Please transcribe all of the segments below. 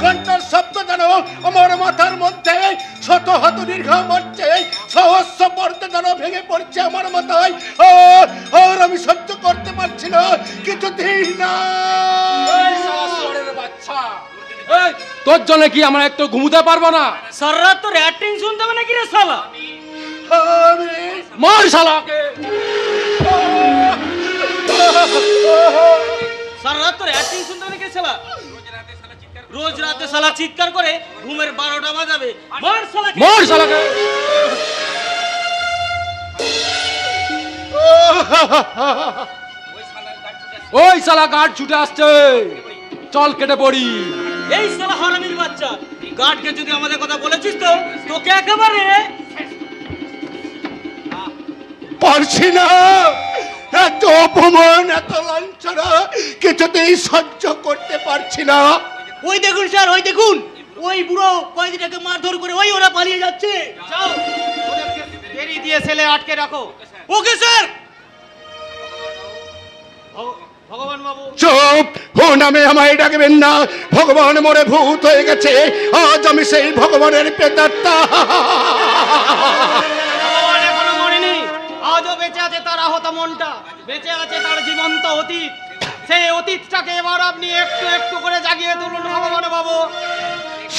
ঘন্টার শব্দ যেন আমার মাথার মধ্যে শত হত দীর্ঘ মরছে, সহস্র পর্দা যেন ভেঙে পড়ছে আমার মাথায়। আর আমি সহ্য করতে পারছি না কিছুতেই না। তোর জন্য কি আমরা একটু ঘুমোতে পারবো না? সারা রাত তোর অ্যাক্টিং শুনতে হবে নাকি রে শালা? মার শালাকে। সারা রাত তোর অ্যাক্টিং শুনতে হবে নাকি শালা? রোজ রাতে শালা চিৎকার করে ঘুমের 12টা বাজাবে। মার শালাকে, মার শালাকে। ওই শালা গার্ড ছুটে আসছে, চল কেটে পড়ি। এই শালা হারামির বাচ্চা, গার্ডকে যদি আমাদের কথা বলেছিস তো তোকে একেবারে পারছি না। এত অপমান, এত লাঞ্ছনা কিছুতেই সহ্য করতে পারছি না। ওই দেখুন স্যার, ওই দেখুন, ওই বুড়ো কয়েদিটাকে মারধর করে ওই ওরা পালিয়ে যাচ্ছে। যাও ওদেরকে বেরি দিয়ে ছেলে আটকে রাখো। Okay sir. ভগবান বাবু চুপ, ও নামে আমায় ডাকবেন না। ভগবান মরে ভূত হয়ে গেছে, আজ আমি সেই ভগবানের প্রেতাত্মা। ভগবান এখনো মরেনি, আজও বেঁচে আছে তার আহত মনটা, বেঁচে আছে তার জীবন্ত অতীত। সেই অতীতটাকে এবার আপনি একটু একটু করে জাগিয়ে তুলুন ভগবান বাবু।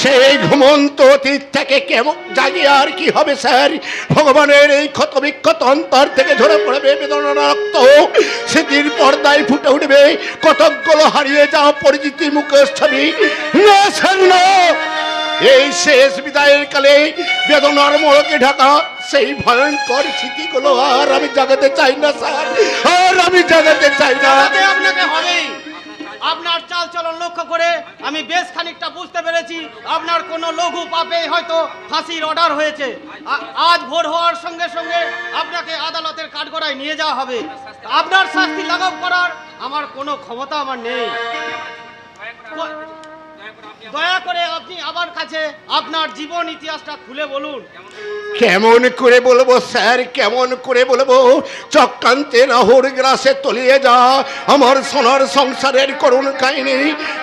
সেই ঘুমন্ত অতীতটাকে কেমন জাগিয়ে আর কি হবে স্যার? ভগবানের এই ক্ষত বিক্ষত অন্তর থেকে ঝরে পড়বে বেদনা রক্ত, স্মৃতির পর্দায় ফুটে উঠবে কতকগুলো হারিয়ে যাওয়া পরিচিতি মুখের ছবি। না স্যার না, এই শেষ বিদায়ের কালে বেদনার মোড়কে ঢাকা সেই ভয়ঙ্কর স্মৃতিগুলো আর আমি জাগাতে চাই না স্যার, আর আমি জাগাতে চাই না। আপনাকে হবেই। আপনার চাল চলন লক্ষ্য করে আমি বেশ খানিকটা বুঝতে পেরেছি আপনার কোনো লঘু পাপে হয়তো ফাঁসির অর্ডার হয়েছে। আজ ভোর হওয়ার সঙ্গে সঙ্গে আপনাকে আদালতের কাঠগড়ায় নিয়ে যাওয়া হবে। আপনার শাস্তি লাঘব করার আমার কোনো ক্ষমতা আমার নেই। দয়া করে আপনি আমার কাছে আপনার জীবন ইতিহাসটা খুলে বলুন। কেমন করে বলবো স্যার, কেমন করে বলবো? চক্রান্তে রাহুর গ্রাসে তলিয়ে যা আমার সোনার সংসারের করুণ কাহিনী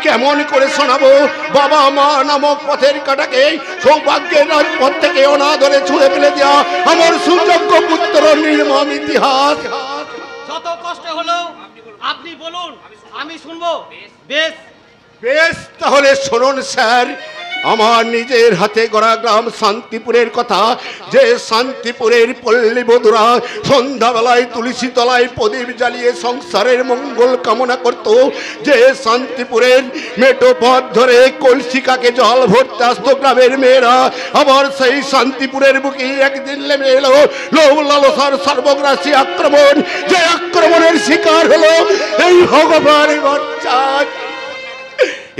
কেমন করে শোনাবো? বাবা মা নামক পথের কাটাকে সৌভাগ্যের রাজপথ থেকে অনাদরে ছুঁড়ে ফেলে দেওয়া আমার সুযোগ্য পুত্র নির্মম ইতিহাস। যত কষ্ট হলো আপনি বলুন, আমি শুনবো। বেশ বেশ, তাহলে শুনুন স্যার, আমার নিজের হাতে গড়া গ্রাম শান্তিপুরের কথা। যে শান্তিপুরের পল্লী বধূরা সন্ধ্যাবেলায় তুলসী তলায় প্রদীপ জ্বালিয়ে সংসারের মঙ্গল কামনা করত, যে শান্তিপুরের মেটো পথ ধরে কলসিকাকে জল ভরতে আসতো গ্রামের মেয়েরা, আবার সেই শান্তিপুরের বুকে একদিন নেমে এলো লোভ লালসার সর্বগ্রাসী আক্রমণ। যে আক্রমণের শিকার হলো এই ভগবান বাচ্চা।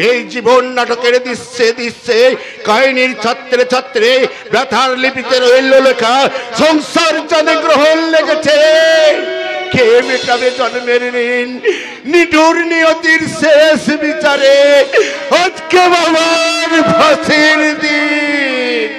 এই জীবন নাটকের দৃশ্যে দৃশ্যে কাহিনীর ছাত্রে ছাত্রে ব্যথার লিপিতে রইল লেখা সংসার চাঁদে গ্রহণ লেগেছে। কে মেটাবে জন্মের ঋণ নিঠুর নিয়তির শেষ বিচারে? আজকে বাবার ফাঁসির দিন।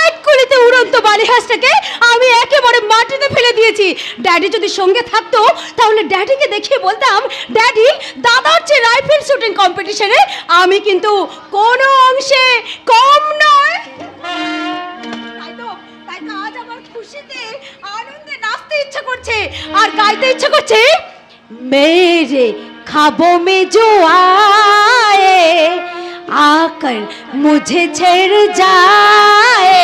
এক কুলিতে উড়ন্ত বালিহাঁসটাকে আমি একেবারে মাটিতে ফেলে দিয়েছি। ড্যাডি যদি সঙ্গে থাকতো তাহলে ড্যাডিকে দেখিয়ে বলতাম, ড্যাডি দাদার চেয়ে রাইফেল শুটিং কম্পিটিশনে আমি কিন্তু কোনো অংশে কম নয়। তাই তো আজ আমার খুশিতে আনন্দে নাচতে ইচ্ছা করছে আর গাইতে ইচ্ছা করছে। মেরে খাবো মে জো আয়ে आकर मुझे छेड़ जाए,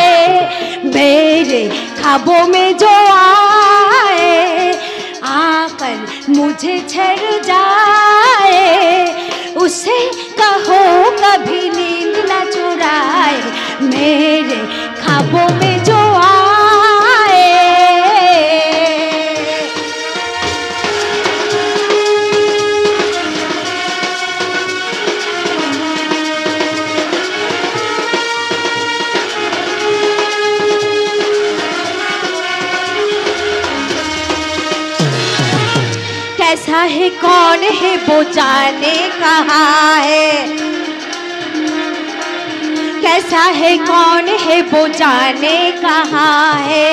मेरे ख्वाबों में जो आए आकर मुझे छेड़ जाए, उसे कहो कभी नींद न चुराए, मेरे ख्वाबों में जो आए। कैसा है कौन है वो जाने कहाँ है, कैसा है कौन है वो जाने कहाँ है,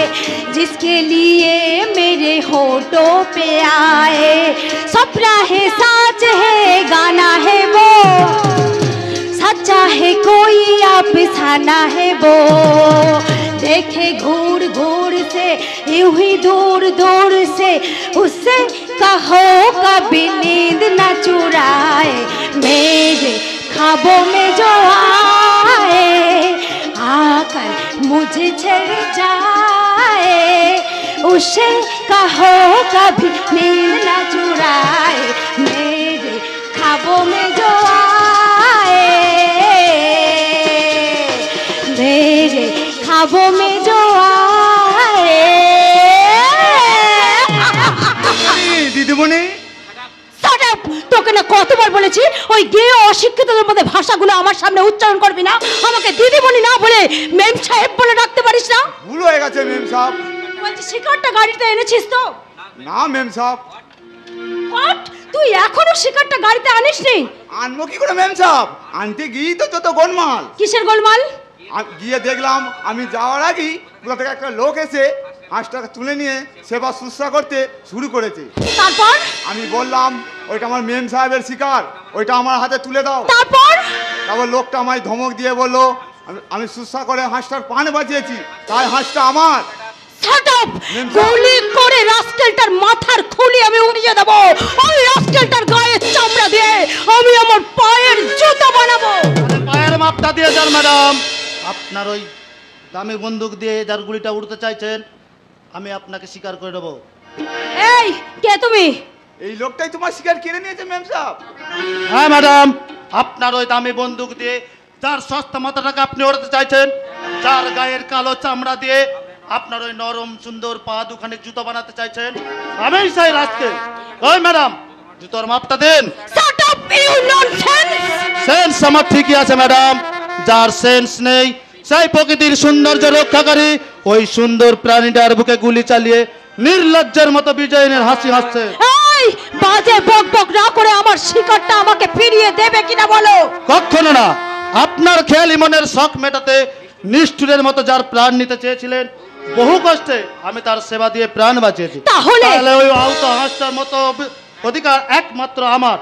जिसके लिए मेरे होठों पे आए। सपना है साच है गाना है वो, सच्चा है कोई अफसाना है वो। देखे घूर घूर से यूं ही दूर दूर से, उससे कहो कभी नींद न चुराए। मेरे ख्वाबों में जो आए, आकर मुझे छेड़ जाए। उसे कहो कभी नींद न चुराए। मेरे ख्वाबों में जो आए, मेरे ख्वाबों में जो आए। দিদিমণি, তোকে না কতবার বলেছি ওই গেয়ে অশিক্ষিতদের মধ্যে ভাষাগুলো আমার সামনে উচ্চারণ করবি না। আমাকে দিদিমণি না বলে মেম সাহেব বলে ডাকতে পারিস না। ভুল হয়ে গেছে মেম সাহেব। বলছি শিকারটা গাড়িতে এনেছিস তো? না মেম সাহেব। হোয়াট, তুই এখনো শিকারটা গাড়িতে আনিসনি? আনবো কি করে মেম সাহেব? আনতে গিয়ে তো যত গোলমাল। কিসের গোলমাল? গিয়ে দেখলাম আমি যাওয়ার আগেই কোথা থেকে একটা লোক এসে হাঁসটাকে তুলে নিয়ে সেবা শুশ্রূষা করতে শুরু করেছে। তারপর আমি বললাম ওইটা আমার মেম সাহেবের শিকার, ওইটা আমার হাতে তুলে দাও। তারপর লোকটা আমায় ধমক দিয়ে বললো আমি শুশ্রূষা করে হাঁসটার প্রাণ বাঁচিয়েছি, তাই হাঁসটা আমার। Shut up! গুলি করে রাস্কেলটার মাথার খুলি আমি উড়িয়ে দেব। ওই রাস্কেলটার গায়ের চামড়া দিয়ে আমি আমার পায়ের জুতা বানাবো। পায়ের মাপটা দিয়ে যান ম্যাডাম। আপনার ওই দামি বন্দুক দিয়ে যার গুলিটা উড়তে চাইছেন, আমি আপনাকে স্বীকার করে দেবো। এই কে তুমি? এই লোকটাই তোমার শিকার কেড়ে নিয়েছে মেম সাহেব। হ্যাঁ ম্যাডাম, আপনার ওই দামি বন্দুক দিয়ে যার সস্তা মাথাটাকে আপনি ওড়াতে চাইছেন, যার গায়ের কালো চামড়া দিয়ে আপনার ওই নরম সুন্দর পা দুখানে জুতো বানাতে চাইছেন, আমি সেই রাস্তে। ওই ম্যাডাম, জুতোর মাপটা দেন। Shut up you nonsense! Sense আমার ঠিকই আছে ম্যাডাম, যার সেন্স নেই সেই প্রকৃতির সৌন্দর্য রক্ষাকারী ওই সুন্দর প্রাণীটার বুকে গুলি চালিয়ে নির্লজ্জের মতো বিজয়নের হাসি হাসছে। এই বাজে বক বক না করে আমার শিকারটা আমাকে ফিরিয়ে দেবে কিনা বলো। কখনো না। আপনার খেয়ালি মনের শখ মেটাতে নিষ্ঠুরের মতো যার প্রাণ নিতে চেয়েছিলেন, বহু কষ্টে আমি তার সেবা দিয়ে প্রাণ বাঁচিয়েছি। তাহলে ওই আহত হাঁসটার মতো অধিকার একমাত্র আমার।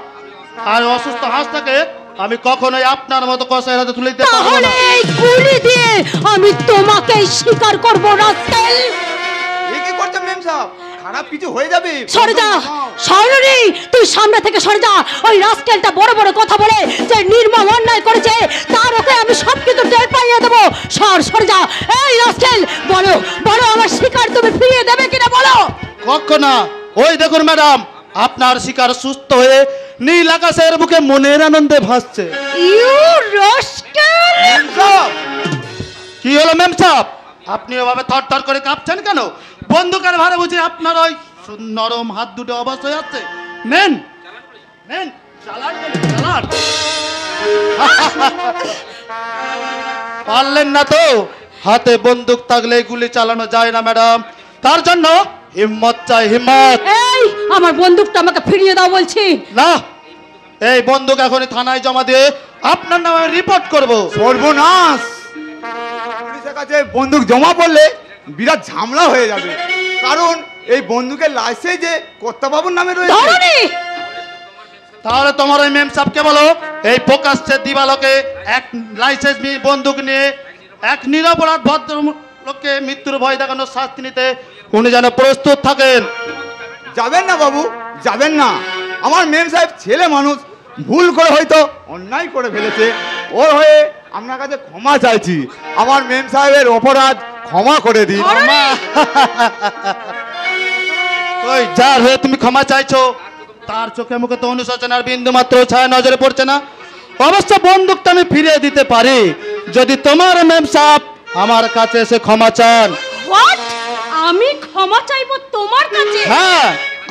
আর অসুস্থ হাঁসটাকে আমি কখনোই আপনার মতো কষায়ের হাতে তুলে দিতে পারবো তাহলে না। এই গুলি দিয়ে আমি তোমাকে স্বীকার করব না। এ কি করছো মেম সাহেব? খারাপ কিছু হয়ে যাবে। সরে যা সরনি, তুই সামনে থেকে সরে যা। ওই রাস্কেলটা বড় বড় কথা বলে যে নির্মম অন্যায় করেছে, তার ওকে আমি সবকিছু টের পাইয়ে দেবো। সরে যা। এই রাস্কেল, বলো বলো আমার শিকার তুমি ফিরিয়ে দেবে কিনা বলো। কখনো। ওই দেখুন ম্যাডাম, আপনার শিকার সুস্থ হয়ে নীল আকাশের বুকে মনের আনন্দে ভাসছে। You rascal! মেম সাহেব, কি হলো মেম সাহেব? আপনি ওভাবে থরথর করে কাঁপছেন কেন? বন্দুকের ভারে বুঝি আপনার ওই নরম হাত দুটো অবশ হয়ে যাচ্ছে। নেন নেন, চালান চালান। পারলেন না তো? হাতে বন্দুক থাকলে গুলি চালানো যায় না ম্যাডাম, তার জন্য হিম্মত চাই, হিম্মত। এই আমার বন্দুকটা আমাকে ফিরিয়ে দাও বলছি। না, এই বন্দুক এখনই থানায় জমা দিয়ে আপনার নামে রিপোর্ট করব। সর্বনাশ! পুলিশের কাছে বন্দুক জমা পড়লে বিরাট ঝামেলা হয়ে যাবে, কারণ এই বন্দুকের লাইসেন্স যে কর্তাবাবুর নামে রয়েছে। ধরনি! তাহলে তোমার ওই মেম সাহেবকে বলো এই প্রকাশ্যে দিবালোকে এক লাইসেন্স বন্দুক নিয়ে এক নিরপরাধ ভদ্রলোককে মৃত্যুর ভয় দেখানোর শাস্তি নিতে উনি যেন প্রস্তুত থাকেন। যাবেন না বাবু, যাবেন না। আমার মেম সাহেব ছেলে মানুষ, ভুল করে হয়তো অন্যায় করে ফেলেছে। ওর হয়ে আপনার কাছে ক্ষমা চাইছি। আমার মেম সাহেবের অপরাধ ক্ষমা করে দিন। ওই যার হয়ে তুমি ক্ষমা চাইছো, তার চোখে মুখে তো অনুশোচনার বিন্দু মাত্র ছায়া নজরে পড়ছে না। অবশ্য বন্দুকটা আমি ফিরিয়ে দিতে পারি যদি তোমার মেম সাহেব আমার কাছে এসে ক্ষমা চান। হোয়াট? আমি ক্ষমা চাইবো তোমার কাছে? হ্যাঁ,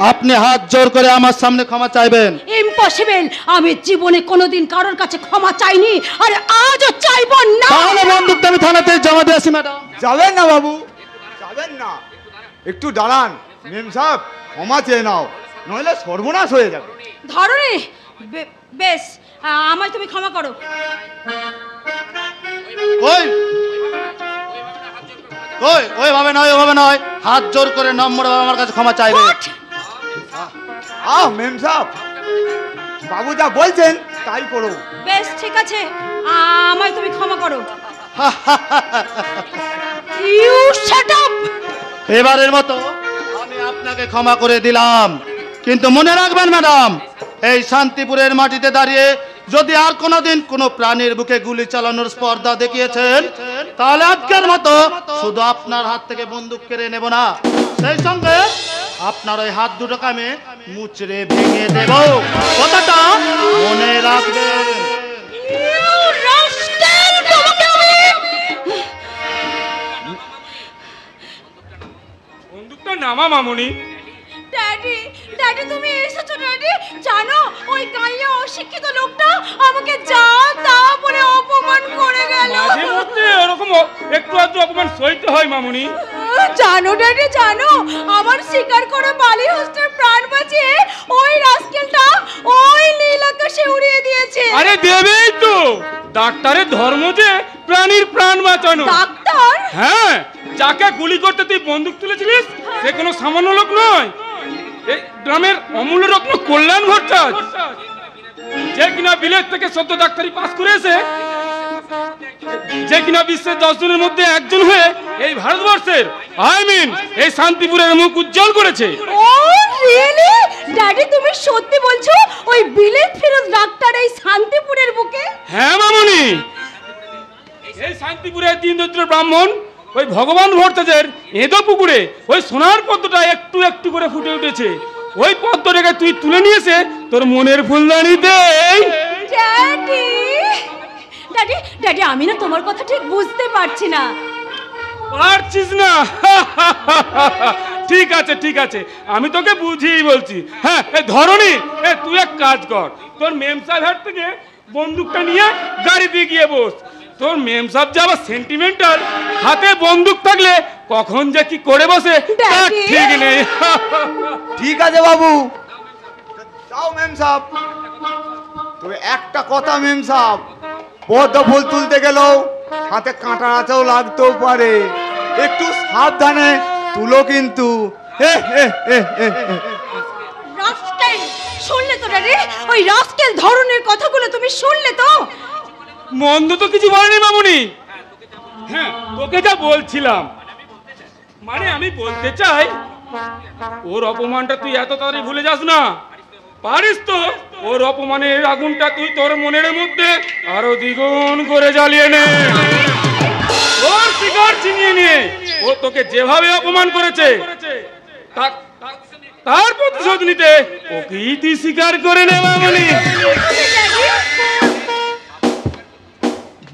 আপনি হাত জোর করে আমার সামনে ক্ষমা চাইবেন। ইম্পসিবল! আমি জীবনে কোনোদিন কারোর কাছে ক্ষমা চাইনি, আর আজও চাইবো না। তাহলে বন্দুকটা আমি থানাতে জমা দিয়ে আসি ম্যাডাম। যাবেন না বাবু, যাবেন না। একটু দাঁড়ান মেম সাহেব, ক্ষমা চেয়ে নাও, নইলে সর্বনাশ হয়ে যাবে। ধরনি! বেশ, আমায় তুমি ক্ষমা করো। কই কই ওইভাবে নয় হাত জোর করে নম্রভাবে আমার কাছে ক্ষমা চাইবে। মেম সাহেব, বাবু যা বলছেন তাই করো। বেশ ঠিক আছে, আমায় তুমি ক্ষমা করো। You shut up. এবারের মতো আমি আপনাকে ক্ষমা করে দিলাম, কিন্তু মনে রাখবেন ম্যাডাম, এই শান্তিপুরের মাটিতে দাঁড়িয়ে যদি আর কোনোদিন কোনো প্রাণীর বুকে গুলি চালানোর স্পর্ধা দেখিয়েছেন, তাহলে আজকের মতো শুধু আপনার হাত থেকে বন্দুক কেড়ে নেব না, সেই সঙ্গে আপনার ওই হাত দুটোকে আমি মুচড়ে ভেঙে দেব। কথাটা মনে রাখবেন। ইউ রাস্কেল, তোমাকে আমি বন্দুকটা নামা মামুনি। ড্যাডি, ড্যাডি তুমি এসেছো ড্যাডি? জানো ওই গাইয়া অশিক্ষিত লোকটা আমাকে যা তা বলে অপমান করে গেল। মাঝে মধ্যে এরকম একটু আধটু অপমান সইতে হয় মামুনি। জানো ড্যাডি, জানো আমার শিকার করে বালি হোস্টের প্রাণ বাঁচিয়ে ওই রাস্কেলটা ওই নীল আকাশে উড়িয়ে দিয়েছে। আরে দেবেই তো, ডাক্তারের ধর্ম যে প্রাণীর প্রাণ বাঁচানো। ডাক্তার? হ্যাঁ, যাকে গুলি করতে তুই বন্দুক তুলেছিলিস সে কোনো সামান্য লোক নয়, এই গ্রামের অমূল্য রত্ন কল্যাণ ভট্টাচার্য, যে কিনা বিলেত থেকে সদ্য ডাক্তারি পাস করেছে, যে কিনা বিশ্বের 10 জনের মধ্যে একজন হয়ে এই ভারতবর্ষের এই শান্তিপুরের মুখ উজ্জ্বল করেছে। ও রিয়েলি? ড্যাডি তুমি সত্যি বলছো? ওই বিলেত ফেরত ডাক্তার এই শান্তিপুরের বুকে? হ্যাঁ মামুনি, এই শান্তিপুরের দীনদরিদ্র ব্রাহ্মণ ওই ভগবান ভট্টাচার্যের এঁদো পুকুরে ওই সোনার পদ্মটা একটু একটু করে ফুটে উঠেছে। ওই পদ্মটাকে তুই তুলে নিয়েছে তোর মনের ফুলদানিতে। ড্যাডি, ড্যাডি, ড্যাডি আমি না তোমার কথা ঠিক বুঝতে পারছি না। পারছিস না? ঠিক আছে ঠিক আছে, আমি তোকে বুঝিয়ে বলছি। হ্যাঁ, এই ধরনি, তুই এক কাজ কর, তোর মেম সাহেব থেকে বন্দুকটা নিয়ে গাড়িতে গিয়ে বস। তোর মেম সাহেব যে আবার সেন্টিমেন্টাল, হাতে বন্দুক থাকলে কখন যে কি করে বসে তার ঠিক নেই। ঠিক আছে বাবু, যাও মেম সাহেব। তবে একটা কথা মেম সাহেব, পদ্ম ফুল তুলতে গেলেও হাতে কাঁটা আঁচাও লাগতেও পারে, একটু সাবধানে তুলো কিন্তু। রাস্কেল, শুনলে তো ড্যাডি? ওই রাস্কেল ধরনের কথাগুলো তুমি শুনলে তো? মন্দ তো কিছু বলেনি মামুনি। হ্যাঁ, তোকে যা বলছিলাম, মানে আমি বলতে চাই ওর অপমানটা তুই এত তাড়াতাড়ি ভুলে যাস না। পারিস তো ওর অপমানের আগুনটা তুই তোর মনের মধ্যে আরো দ্বিগুণ করে জ্বালিয়ে নে। ওর শিকার ছিনিয়ে নিয়ে ও তোকে যেভাবে অপমান করেছে তার প্রতিশোধ নিতে ওকেই তুই স্বীকার করে নে মামুনি।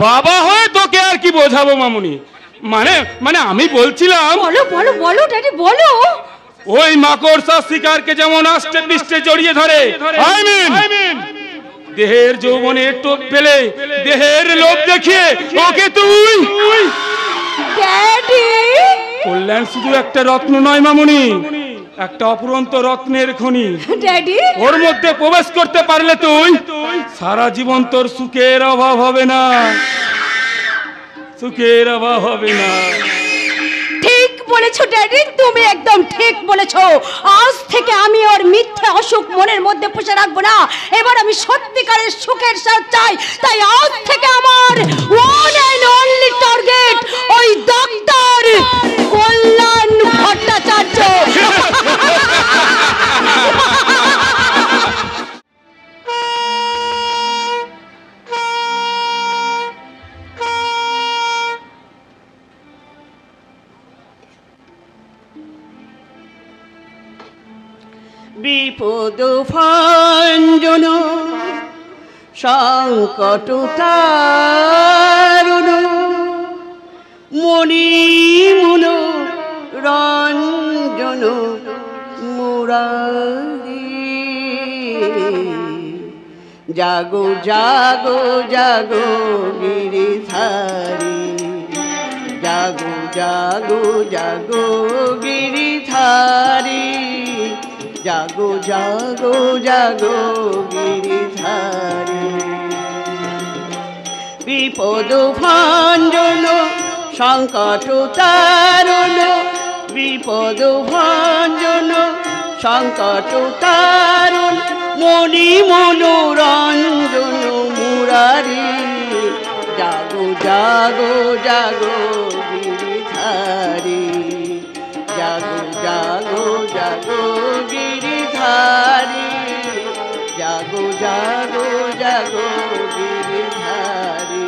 বাবা হয়ে তোকে আর কি বোঝাবো মামুনি, মানে আমি বলছিলাম। বলো বলো বলো ড্যাডি বলো। ওই মাকড়সা শিকারকে যেমন আষ্টে পৃষ্ঠে জড়িয়ে ধরে, দেহের যৌবনের টোপ ফেলে দেহের লোভ দেখিয়ে ওকে তুই। ড্যাডি, কল্যাণ শুধু একটা রত্ন নয় মামুনি, একটা অপুরন্ত রত্নের খনি। ড্যাডি, ওর মধ্যে প্রবেশ করতে পারলে তুই সারা জীবন তোর সুখের অভাব হবে না, সুখের অভাব হবে না। ঠিক বলেছো ড্যাডি, তুমি একদম ঠিক বলেছো। আজ থেকে আমি ওর মিথ্যে অসুখ মনের মধ্যে পুষে রাখবো না। এবার আমি সত্যিকারের সুখের স্বাদ চাই। তাই আজ থেকে আমার ওয়ান এন্ড অনলি টার্গেট ওই ডাক্তার কল্যাণ ভট্টাচার্য। বিপদ ভঞ্জন সংকট তারুণ মনি মন রঞ্জন মুরারি। জাগো জাগো জাগো গিরিধারী, জাগো জাগো জাগো গিরিধারী, জাগো জাগো জাগো গিরিধারী। বিপদ ভঞ্জন সংকট তারণ বিপদ ভঞ্জন সংকট তারণ মণি মনোরঞ্জন মুরারি জাগো জাগো জাগো গিরিধারী জাগো জাগো জাগো গিরিধারী জাগো জাগো জাগো গিরিধারী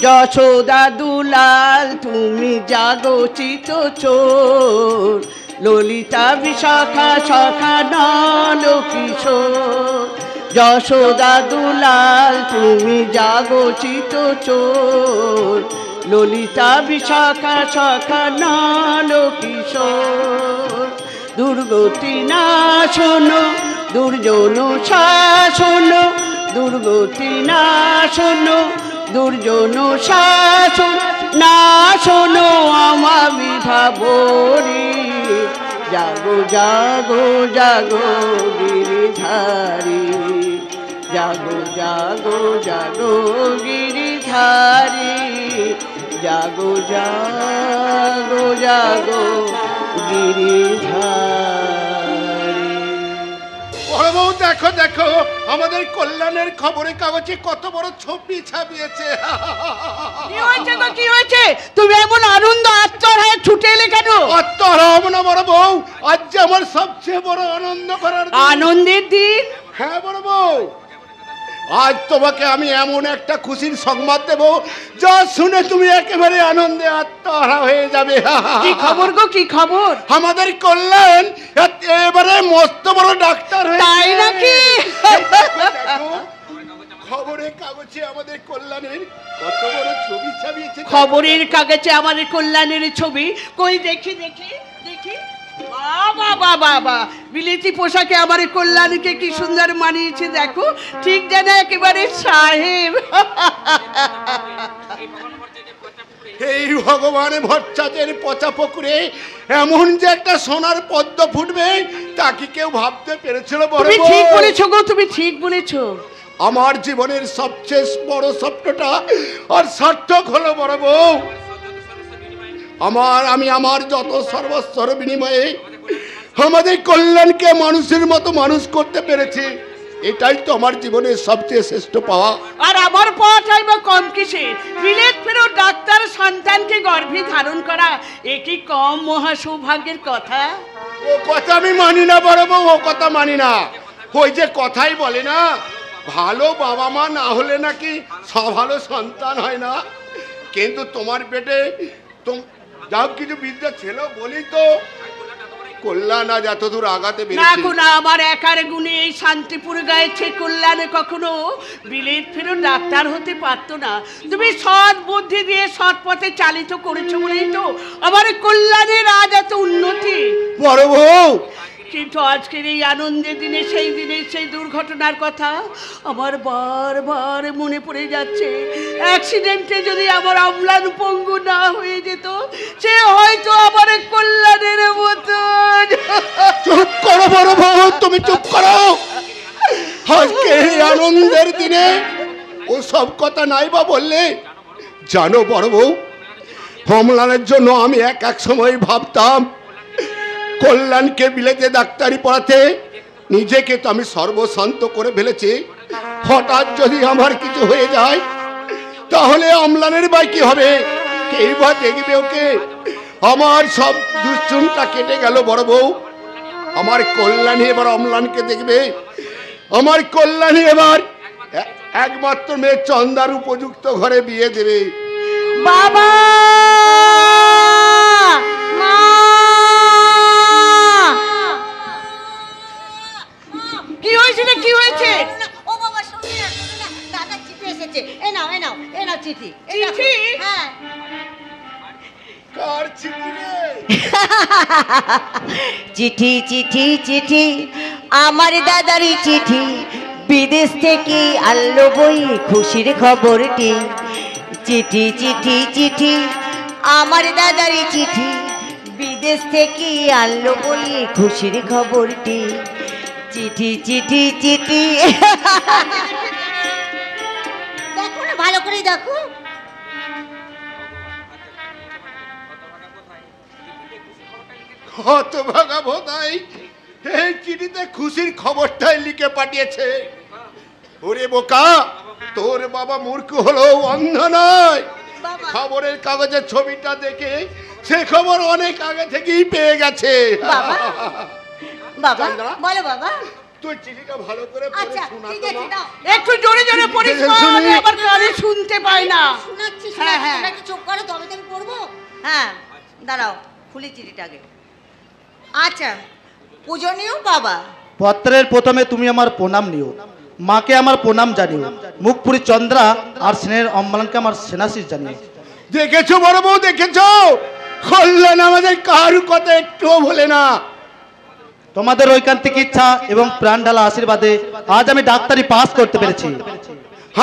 যশোদা দুলাল তুমি জাগো চিত চোর ললিতা বিশাখা সখা নল কিশোর যশোদা দুলাল তুমি জাগো চিত চোর ললিতা বিশাখা সখা নল কিশোর দুর্গতি না শোনো দুর্জন শাসন দুর্গতি না শোনো দুর্জন শাসন না শোনো আমামি ভাবরি জাগো জাগো জাগো গিরিধারী জাগো জাগো জাগো গিরিধারী জাগো জাগো জাগো গিরিধারী। বড় বউ দেখো দেখো আমাদের কল্যাণের খবরের কাগজে কত বড় ছবি ছাপিয়েছে। কি হয়েছে গো কি হয়েছে তুমি এমন আনন্দ আত্মর হয়ে ছুটে এলে কেন? আত্মহারা হবো না বড় বউ, আজ যে আমার সবচেয়ে বড় আনন্দ করার দিন। আনন্দের দিন? হ্যাঁ বড় বউ, আজ তোমাকে আমি এমন একটা খুশির সংবাদ দেব যা শুনে তুমি একেবারে আনন্দে আত্মহারা হয়ে যাবে। কি খবর গো কি খবর? আমাদের কল্যাণ এবারে মস্ত বড় ডাক্তার হয়ে তাই নাকি? খবরের কাগজে আমাদের কল্যাণের কত বড় ছবি ছাপিয়েছে। খবরের কাগজে আমাদের কল্যাণের ছবি কই দেখি দেখি দেখি বাবা বাবা বাবা বিলেতি পোশাকে আমার কল্যাণকে কি সুন্দর মানিয়েছে দেখো, ঠিক যেন একেবারে সাহেব। এই ভগবান ভট্টাচার্যের পচা পুকুরে এমন যে একটা সোনার পদ্ম ফুটবে তা কি কেউ ভাবতে পেরেছিল? তুমি ঠিক বলেছো গো, তুমি ঠিক বলেছো। আমার জীবনের সবচেয়ে বড় স্বপ্নটা আর সার্থক হলো বড় বউ। আমি আমার যত সর্বস্বর বিনিময়ে আমাদের কল্যাণকে মানুষের মতো মানুষ করতে পেরেছি, এটাই তো আমার জীবনের সবচেয়ে শ্রেষ্ঠ পাওয়া। আর আমার পাওয়াটাই বা কম কিসে? বিলেত ফেরত ডাক্তার সন্তানকে গর্ভে ধারণ করা এ কি কম মহা সৌভাগ্যের কথা? ও কথা আমি মানি না বড় বউ, ও কথা মানি না। ওই যে কথাই বলে না, ভালো বাবা মা না হলে নাকি ভালো সন্তান হয় না। কিন্তু তোমার পেটে যাও কিছু বিদ্যা ছিল বলি তো কল্যাণ আজ এত দূর আগাতে পেরেছে। না আমার একার গুণে এই শান্তিপুর গায়েছে কল্যাণে কখনো বিলেত ফেরত ডাক্তার হতে পারতো না। তুমি সৎ বুদ্ধি দিয়ে সৎ পথে চালিত করেছো বলেই তো আমার কল্যাণের আজ এত উন্নতি। বড় বউ, কিন্তু আজকের এই আনন্দের দিনে সেই দুর্ঘটনার কথা আমার বারবার মনে পড়ে যাচ্ছে। অ্যাক্সিডেন্টে যদি আমার অম্লান পঙ্গু না হয়ে যেত, সে হয়তো আমার কল্যাণের মতো। চুপ করো বড় বউ, তুমি চুপ করো। আজকে এই আনন্দের দিনে ও সব কথা নাই বা বললে। জানো বড় বউ, অম্লানের জন্য আমি এক সময় ভাবতাম কল্যাণকে বিলেতে ডাক্তারি পড়াতে নিজেকে তো আমি সর্বশান্ত করে ফেলেছি। হঠাৎ যদি আমার কিছু হয়ে যায় তাহলে অম্লানের ভাই কি হবে? কেই বা দেখবে ওকে? আমার সব দুশ্চিন্তা কেটে গেল বড় বউ। আমার কল্যাণী এবার অম্লানকে দেখবে। আমার কল্যাণী এবার একমাত্র মেয়ে চন্দার উপযুক্ত ঘরে বিয়ে দেবে। বাবা কি হয়েছে না কি হয়েছে? ও বাবা শুনে না দাদা চিঠি এসেছে। এ নাও চিঠি। চিঠি? হ্যাঁ। কার চিঠি রে? চিঠি চিঠি চিঠি আমার দাদারই চিঠি বিদেশ থেকে আনলো বই খুশির খবরটি। চিঠি চিঠি চিঠি আমার দাদারই চিঠি বিদেশ থেকে আনলো বই খুশির খবরটি। চিঠি চিঠি চিঠি দেখো না, ভালো করে দেখো। হতভাগা ভোদাই এই চিঠিতে খুশির খবরটাই লিখে পাঠিয়েছে। ওরে বোকা, তোর বাবা মূর্খ হলো, অন্ধ নয়। খবরের কাগজের ছবিটা দেখে সে খবর অনেক আগে থেকেই পেয়ে গেছে। বাবা চন্দ্রা, বলো বাবা। তুই চিঠিটা ভালো করে পড়ে আচ্ছা শোনা ঠিক তো আছে, মা। দাও। একটু জোরে জোরে পড়িস মা, আমি আবার কানে শুনতে পাই না। শোনাচ্ছি, হ্যাঁ, হ্যাঁ। তোমরা কি চুপ করো, তবে তো আমি পড়বো। হ্যাঁ দাঁড়াও, খুলি চিঠিটাকে। আচ্ছা, পূজনীয় বাবা, পত্রের প্রথমে তুমি আমার প্রণাম নিও, মাকে আমার প্রণাম জানিও, মুখপুরী চন্দ্রা আর স্নেহের অম্লানকে আমার সেনাশিস জানিও। দেখেছো বড় বউ, দেখেছো কল্যাণ আমাদের কারু কথা একটুও বলে না। তোমাদের ঐকান্তিক ইচ্ছা এবং প্রাণ ঢালা আশীর্বাদে আজ আমি ডাক্তারি পাস করতে পেরেছি।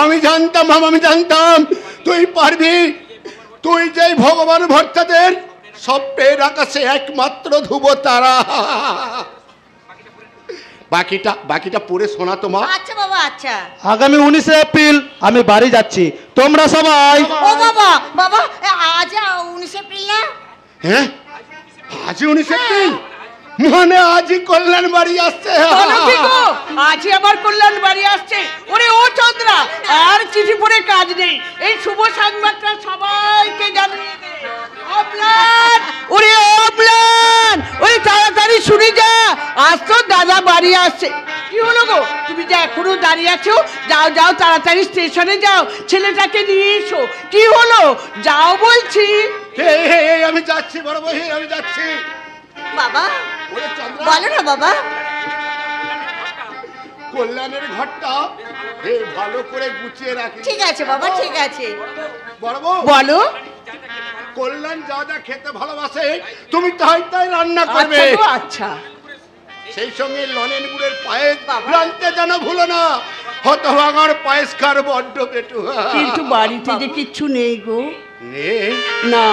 আমি জানতাম আমি জানতাম তুই পারবি। তুই যেই ভগবান ভর্তাদের স্বপ্নের আকাশে একমাত্র ধ্রুব তারা। বাকিটা পড়ে শোনা তো মা। আচ্ছা বাবা, আচ্ছা। আগামী 19 এপ্রিল আমি বাড়ি যাচ্ছি, তোমরা সবাই। ও বাবা, বাবা আজ 19 এপ্রিল না? হ্যাঁ, আজই 19 এপ্রিল, মানে আজই কল্যাণ বাড়ি আসছে। বলো কি গো, আজই আমার কল্যাণ বাড়ি আসছে। ওরে ও চন্দ্রা, আর চিঠি পড়ে কাজ নেই, এই শুভ সংবাদটা সবাইকে জানিয়ে দে। অম্লান, ওরে অম্লান, ওরে তাড়াতাড়ি শুনে যা, আজ তো দাদা বাড়ি আসছে। কি হলো গো, তুমি যে এখনো দাঁড়িয়ে আছো, যাও যাও তাড়াতাড়ি স্টেশনে যাও, ছেলেটাকে নিয়ে এসো। কি হলো, যাও বলছি। এই আমি যাচ্ছি বড় বউ, আমি যাচ্ছি। বাবা ওরে চন্দ্রা, বলো না বাবা। কল্যাণের ঘরটা ভালো করে গুছিয়ে রাখি। ঠিক আছে বাবা, ঠিক আছে। বড় বউ, বলো। কল্যাণ যা যা খেতে ভালোবাসে তুমি তাই তাই রান্না করবে। আচ্ছা গো, আচ্ছা। সেই সঙ্গে লনের গুড়ের পায়েস রাঁধতে যেন ভুলো না। হতভাগার পায়েস খার বড্ড পেটু। কিন্তু বাড়িতে যে কিচ্ছু নেই গো। নেই? না,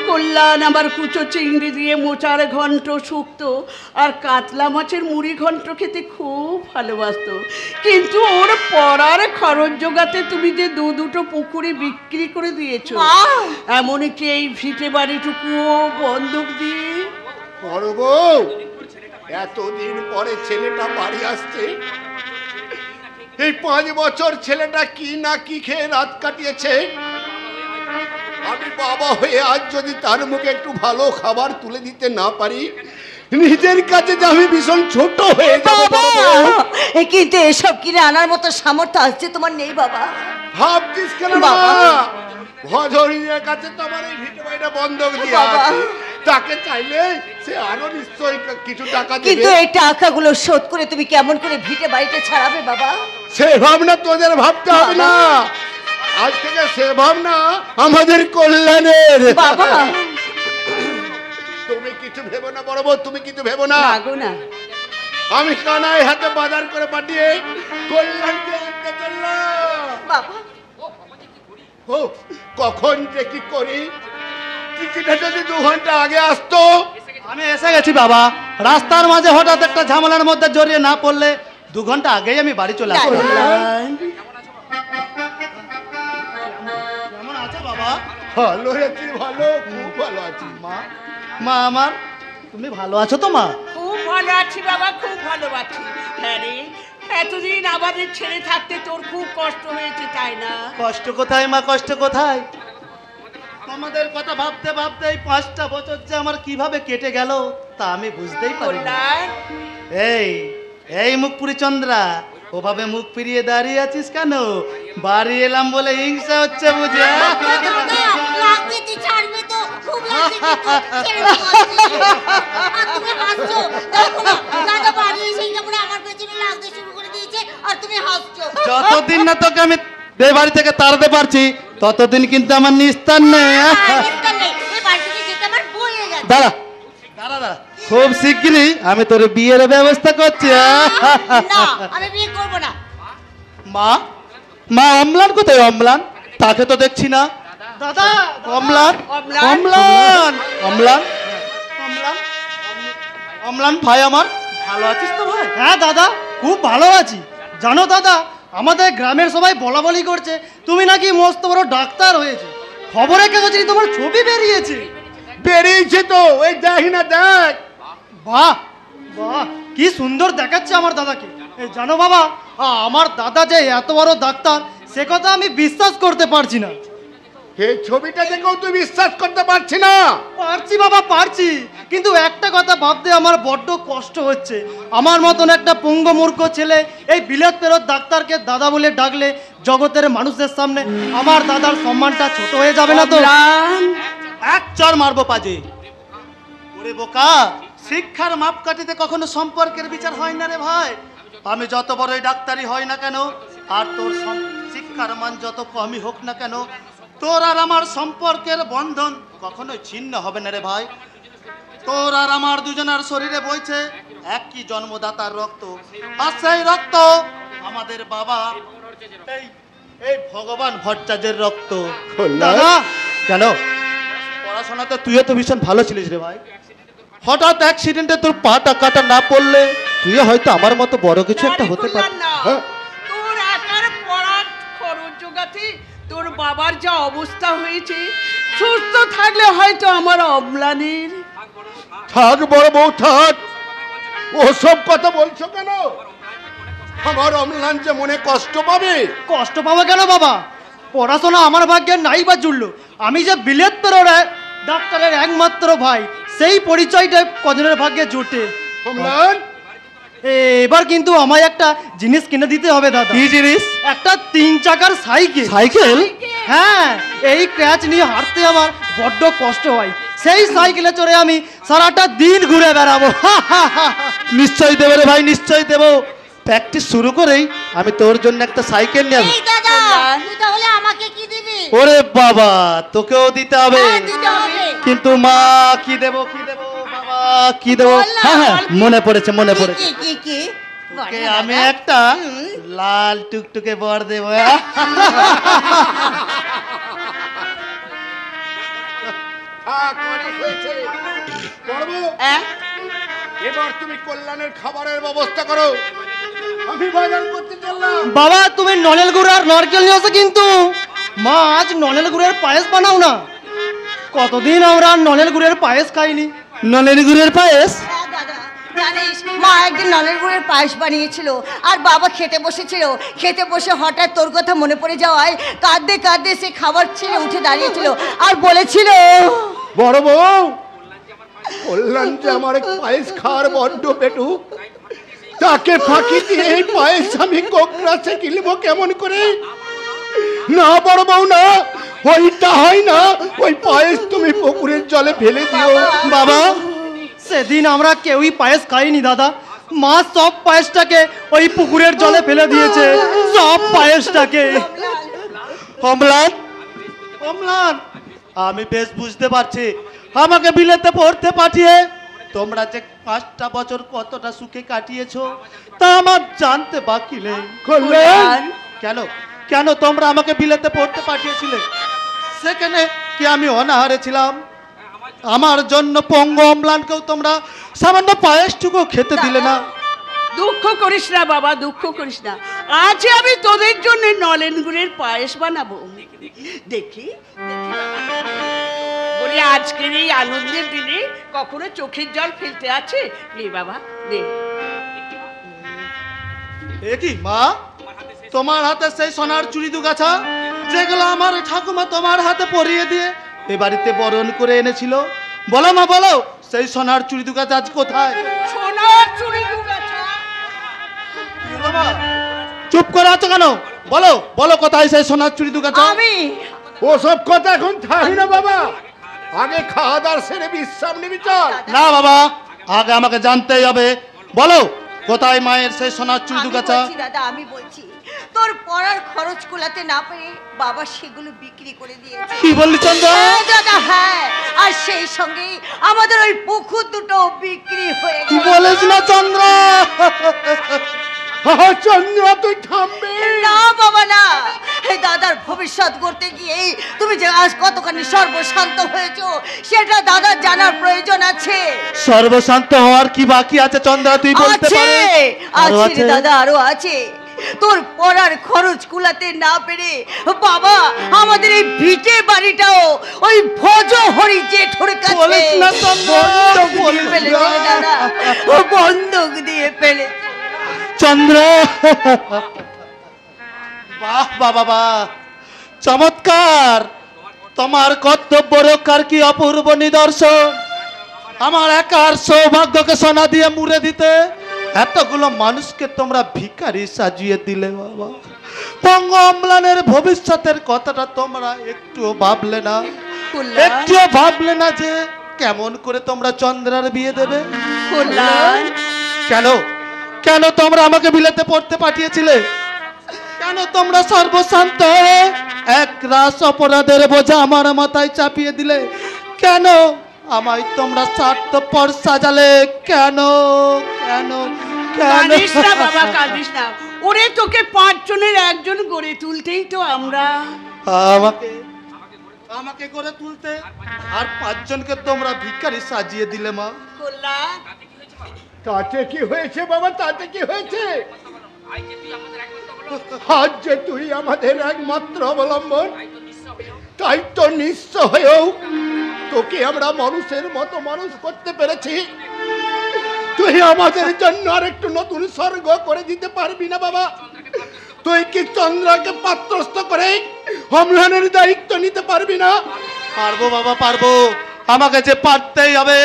কল্যাণ আমার কুচো চিংড়ি দিয়ে মোচার ঘন্ট শুক্তো আর কাতলা মাছের মুড়ি ঘন্ট খেতে খুব ভালোবাসতো, কিন্তু ওর পড়ার খরচ জোগাতে তুমি যে দুটো পুকুরে বিক্রি করে দিয়েছো, এমনকি এই ভিটে বাড়িটুকুও বন্ধক দিয়ে। বড় বউ, এতদিন পরে ছেলেটা বাড়ি আসছে, এই 5 বছর ছেলেটা কি না কি খেয়ে রাত কাটিয়েছে। আমি বাবা হয়ে আজ যদি তার মুখে একটু ভালো খাবার তুলে দিতে না পারি, নিজের কাছে যে আমি ভীষণ ছোট হয়ে যাবো। কিন্তু এসব কিনে আনার মতো সামর্থ্য আসছে তোমার নেই বাবা। ভাবছিস কেন বাবা? ভজরিনের কাছে তো আমার এই ভিটে বাড়িটা বন্ধক দিয়ে আছে, তাকে চাইলে সে আরো নিশ্চয়ই কিছু টাকা দেবে। কিন্তু এই টাকাগুলো শোধ করে তুমি কেমন করে ভিটে বাড়িটা ছাড়াবে বাবা? সে ভাবনা তোদের ভাবতে হবে না, আজ থেকে সে ভাবনা আমাদের কল্যাণের। বাবা তুমি কিছু ভেবো না বড় বউ, তুমি কিছু ভেবো না। না, আমি কানাই হাতে বাজার করে পাঠিয়ে কল্যাণকে আনতে চললাম। বাবা ও কখন যে কি করি, টিকিটটা যদি 2 ঘন্টা আগে আসতো। আমি এসে গেছি বাবা, রাস্তার মাঝে হঠাৎ একটা ঝামেলার মধ্যে জড়িয়ে না পড়লে 2 ঘন্টা আগেই আমি বাড়ি চলে আসতাম। কেমন আছো বাবা? ভালো আছি, ভালো, খুব ভালো আছি। মা আমার, তুমি ভালো আছো তো মা? খুব ভালো আছি বাবা, খুব ভালো আছি। হ্যাঁ রে, এতদিন আমাদের ছেড়ে থাকতে তোর খুব কষ্ট হয়েছে তাই না? কষ্ট কোথায় মা, কষ্ট কোথায়? আমাদের কথা ভাবতে ভাবতে এই 5টা বছর যে আমার কিভাবে কেটে গেল তা আমি বুঝতেই পারি না। এই মুখপুরী চন্দ্রা, ওভাবে মুখ ফিরিয়ে দাঁড়িয়ে আছিস কেন? বাড়ি এলাম বলে হিংসা হচ্ছে বুঝে? যতদিন না তোকে আমি এই বাড়ি থেকে তাড়াতে পারছি ততদিন কিন্তু আমার নিস্তার নেই। দাঁড়া দাঁড়া দাঁড়া, খুব শিগগিরই আমি তোর বিয়ের ব্যবস্থা করছি। না আমি বিয়ে করব না। মা, মা অম্লান কোথায়? অম্লান তাকে তো দেখছি না। দাদা অম্লান, অম্লান? অম্লান, অম্লান, অম্লান, অম্লান ভাই আমার, ভালো আছিস তো ভাই? হ্যাঁ দাদা, খুব ভালো আছি। জানো দাদা, আমাদের গ্রামের সবাই বলা বলি করছে তুমি নাকি মস্ত বড় ডাক্তার হয়েছে। খবরে কাগজে তোমার ছবি বেরিয়েছে। বেরিয়েছে তো, ওই দেখি না, দেখ। বাহ বাহ, কি সুন্দর দেখাচ্ছে আমার দাদাকে। এই জানো বাবা, আমার দাদা যে এত বড় ডাক্তার সে কথা আমি বিশ্বাস করতে পারছি না। এই ছবিটা দেখেও তুই বিশ্বাস করতে পারছি না? পারছি বাবা, পারছি, কিন্তু একটা কথা ভাবতে আমার বড্ড কষ্ট হচ্ছে। আমার মতন একটা পুঙ্গ মূর্খ ছেলে এই বিলেত ফেরত ডাক্তারকে দাদা বলে ডাকলে জগতের মানুষদের সামনে আমার দাদার সম্মানটা ছোট হয়ে যাবে না তো? অম্লান, এক চর মারবো পাজে। ওরে বোকা, শিক্ষার মাপকাঠিতে কখনো সম্পর্কের বিচার হয় না রে ভাই। আমি যত বড়ই ডাক্তারি হই না কেন, আর তোর শিক্ষার মান যত কমই হোক না কেন, তোর আর আমার সম্পর্কের বন্ধন কখনোই ছিন্ন হবে না রে ভাই। তোর আর আমার দুজনের শরীরে বইছে একই জন্মদাতার রক্ত, আর সেই রক্ত আমাদের বাবা এই এই ভগবান ভট্টাচার্যের রক্ত। দাদা, কেন? পড়াশোনাতে তুইও তো ভীষণ ভালো ছিলিস রে ভাই। হঠাৎ অ্যাক্সিডেন্টে তোর পাটা কাটা না পড়লে তুইও হয়তো আমার মতো বড় কিছু একটা হতে পার। না, তোর একার পড়ার খরচ জোগাতে তোর বাবার যা অবস্থা হয়েছে, সুস্থ থাকলে হয়তো আমার অম্লানের। থাক বড় বউ, থাক। ওসব কথা বলছো কেন? আমার অম্লান যে মনে কষ্ট পাবে। কষ্ট পাবো কেন বাবা? পড়াশোনা আমার ভাগ্যে নাই বা জুড়লো। আমি যে বিলেত ফেরত ডাক্তারের একমাত্র ভাই, সেই পরিচয়টা কজনের ভাগ্যে জুটে। অম্লান, এবার কিন্তু আমায় একটা জিনিস কিনে দিতে হবে দাদা। কি জিনিস? একটা 3 চাকার সাইকেল। সাইকেল? হ্যাঁ, এই ক্র্যাচ নিয়ে হাঁটতে আমার বড্ড কষ্ট হয়। সেই সাইকেলে চড়ে আমি সারাটা দিন ঘুরে বেড়াবো। নিশ্চয়ই দেবো রে ভাই, নিশ্চয়ই দেবো। প্র্যাকটিস শুরু করেই আমি তোর জন্য একটা সাইকেল নিয়ে আসবো। এই দাদা, তুই তাহলে আমাকে কি দিবি? ওরে বাবা, তোকেও দিতে হবে। হ্যাঁ, দিতে হবে। কিন্তু মা, কি দেবো, কি দেবো বাবা, কি দেবো? বল না, হ্যাঁ হ্যাঁ, বল। মনে পড়েছে, মনে পড়েছে। কি তোকে আমি একটা লাল টুকটুকে বর দেবো। থাক, অনেক হয়েছে। বড় বউ, হ্যাঁ? এবার তুমি কল্যাণের খাবারের ব্যবস্থা করো। আমি বাজার করতে চললাম। বাবা, তুমি নলেল গুড় আর নারকেল নিয়ে আসো কিন্তু। মা, আজ নলেল গুড়ের পায়েস বানাও না। কতদিন আমরা নলেল গুড়ের পায়েস খাইনি। নলেন গুড়ের পায়েস? হ্যাঁ দাদা, জানিস মা একদিন নলের গুড়ের পায়েস বানিয়েছিল আর বাবা খেতে বসেছিল। খেতে বসে হঠাৎ তোর কথা মনে পড়ে যাওয়ায় কাঁদতে কাঁদতে সে খাবার ছেড়ে উঠে দাঁড়িয়েছিল আর বলেছিল, বড় বউ, কল্যাণ যে আমার পায়েস খাওয়ার বড্ড পেটু, তাকে ফাঁকি দিয়ে এই পায়েস আমি কোকড়াছে কিনবো কেমন করে? না বড় বউ, না, ওইটা হয় না। ওই পায়েস তুমি পুকুরের জলে ফেলে দিও। বাবা, সেদিন আমরা কেউই পায়েস খাইনি দাদা। মা সব পায়েসটাকে ওই পুকুরের জলে ফেলে দিয়েছে, সব পায়েসটাকে। অম্লান, অম্লান, আমি বেশ বুঝতে পারছি আমাকে বিলেতে পড়তে পাঠিয়ে তোমরা যে 5টা বছর কতটা সুখে কাটিয়েছো তা আমার জানতে বাকি নেই। কল্যাণ, কেন কেন তোমরা আমাকে বিলেতে পড়তে পাঠিয়েছিলে? সেখানে কি আমি অনাহারে ছিলাম? আমার জন্য পঙ্গু অম্লানকেও তোমরা সামান্য পায়েসটুকু খেতে দিলে না। দুঃখ করিস না বাবা, দুঃখ করিস না। আজ আমি তোদের জন্য নলেন গুড়ের পায়েস বানাবো। দেখি বলি, আজকের এই আনন্দের দিনে কখনো চোখের জল ফেলতে আছে? নে বাবা, নে। এ কি মা, তোমার হাতে সেই সোনার চুড়ি দুগাছা যেগুলো আমার ঠাকুমা তোমার হাতে পরিয়ে দিয়ে এ বাড়িতে বরণ করে এনেছিল? বলো মা, বলো, সেই সোনার চুড়ি দুগাছা আজ কোথায়? সোনার চুড়ি দুগাছা? চুপ করে আছো কেন? বলো বলো, কোথায় সেই সোনার চুড়ি দুগাছা? আমি ওসব কথা এখন থাকি না বাবা, আগে খাওয়া দাওয়া সেরে বিশ্রাম নিবি চল। না বাবা, আগে আমাকে জানতেই হবে। বলো, কোথায় মায়ের সেই সোনার চুড়ি আমি দুগাছা? বলছি দাদা, আমি বলছি তোর পড়ার খরচ কুলাতে না পেরে বাবা সেগুলো বিক্রি করে দিয়েছে। কি বললি চন্দ্রা? হ্যাঁ দাদা, হ্যাঁ। আর সেই সঙ্গে আমাদের ওই পুকুর দুটো বিক্রি হয়ে কি গেল। বলিস না চন্দ্রা? চন্দ্র তুই থামবে না বাবা না, এই দাদার ভবিষ্যৎ করতে গিয়ে তুমি যে আজ কতখানি সর্বশান্ত হয়েছো সেটা দাদার জানার প্রয়োজন আছে। সর্বশান্ত হওয়ার কি বাকি আছে চন্দ্রা, তুই বলতে আছে পারিস? আরো আছে রে দাদা, আরো আছে। তোর পড়ার খরচ কুলাতে না পেরে বাবা আমাদের এই ভিটে বাড়িটাও ওই ভোজ হরি জেঠুর কাছে বলিস না চন্দ্রা, বন্ধক দিয়ে বলিস ফেলেছে না। দাদা, ও বন্ধক দিয়ে ফেলেছে। চন্দ্র, বাহ বাবা বাহ, চমৎকার! তোমার কর্তব্য রক্ষার কি অপূর্ব নিদর্শন। আমার একার সৌভাগ্যকে সোনা দিয়ে মুড়ে দিতে এতগুলো মানুষকে তোমরা ভিখারি সাজিয়ে দিলে বাবা। পঙ্গ অম্লানের ভবিষ্যতের কথাটা তোমরা একটুও ভাবলে না, কল্যাণ, একটুও ভাবলে না যে কেমন করে তোমরা চন্দ্রার বিয়ে দেবে। কল্যাণ, কেন কেন তোমরা আমাকে বিলেতে পড়তে পাঠিয়েছিলে? কেন তোমরা সর্বশান্ত হয়ে এক রাস অপরাধের বোঝা আমার মাথায় চাপিয়ে দিলে? কেন আমায় তোমরা স্বার্থপর সাজালে? কেন কেন কেন? কাঁদিস না বাবা, কাঁদিস না। ওরে তোকে 5 জনের একজন গড়ে তুলতেই তো আমরা। আমাকে আমাকে করে তুলতে আর 5 জনকে তোমরা ভিখারি সাজিয়ে দিলে মা। কল্যাণ, তাতে কি হয়েছে বাবা, তাতে কি হয়েছে? আজ যে তুই আমাদের একমাত্র অবলম্বন, তাই তো নিঃস্ব হয়েও তোকে আমরা মানুষের মতো মানুষ করতে পেরেছি। তুই আমাদের জন্য আর একটু নতুন স্বর্গ করে দিতে পারবি না বাবা? তুই কি চন্দ্রকে পাত্রস্থ করে অম্লানের দায়িত্ব নিতে পারবি না? পারবো বাবা, পারবো। আমাকে যে পারতেই হবে।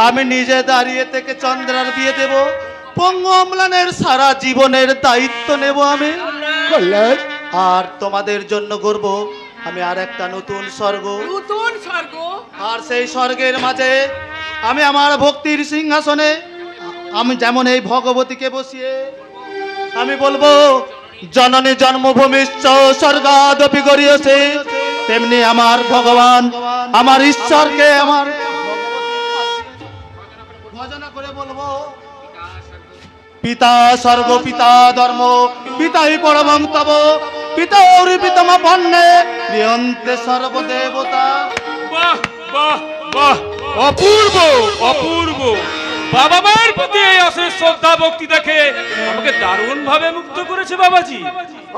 আমি নিজে দাঁড়িয়ে থেকে চন্দ্রার বিয়ে দেব। পঙ্গু অম্লানের সারা জীবনের দায়িত্ব নেব আমি। কল্যাণ, আর তোমাদের জন্য গর্ব আমি আর একটা নতুন স্বর্গ, নতুন স্বর্গ। আর সেই স্বর্গের মাঝে আমি আমার ভক্তির সিংহাসনে আমি যেমন এই ভগবতীকে বসিয়ে আমি বলবো, জননী জন্মভূমিশ্চ স্বর্গাদপি গরিয়সে, তেমনি আমার ভগবান আমার ঈশ্বরকে আমার ভজনা করে বলবো, পিতা স্বর্গ পিতা ধর্ম পিতাই পরমং তব পিতৌরি পিতম বন্যে প্রিয়ন্তে সর্বদেবতা। বাহ বাহ বাহ, অপূর্ব অপূর্ব। বাবা মায়ের প্রতি এই অশেষ শ্রদ্ধা ভক্তি দেখে আমাকে দারুণ ভাবে মুগ্ধ করেছে বাবাজি।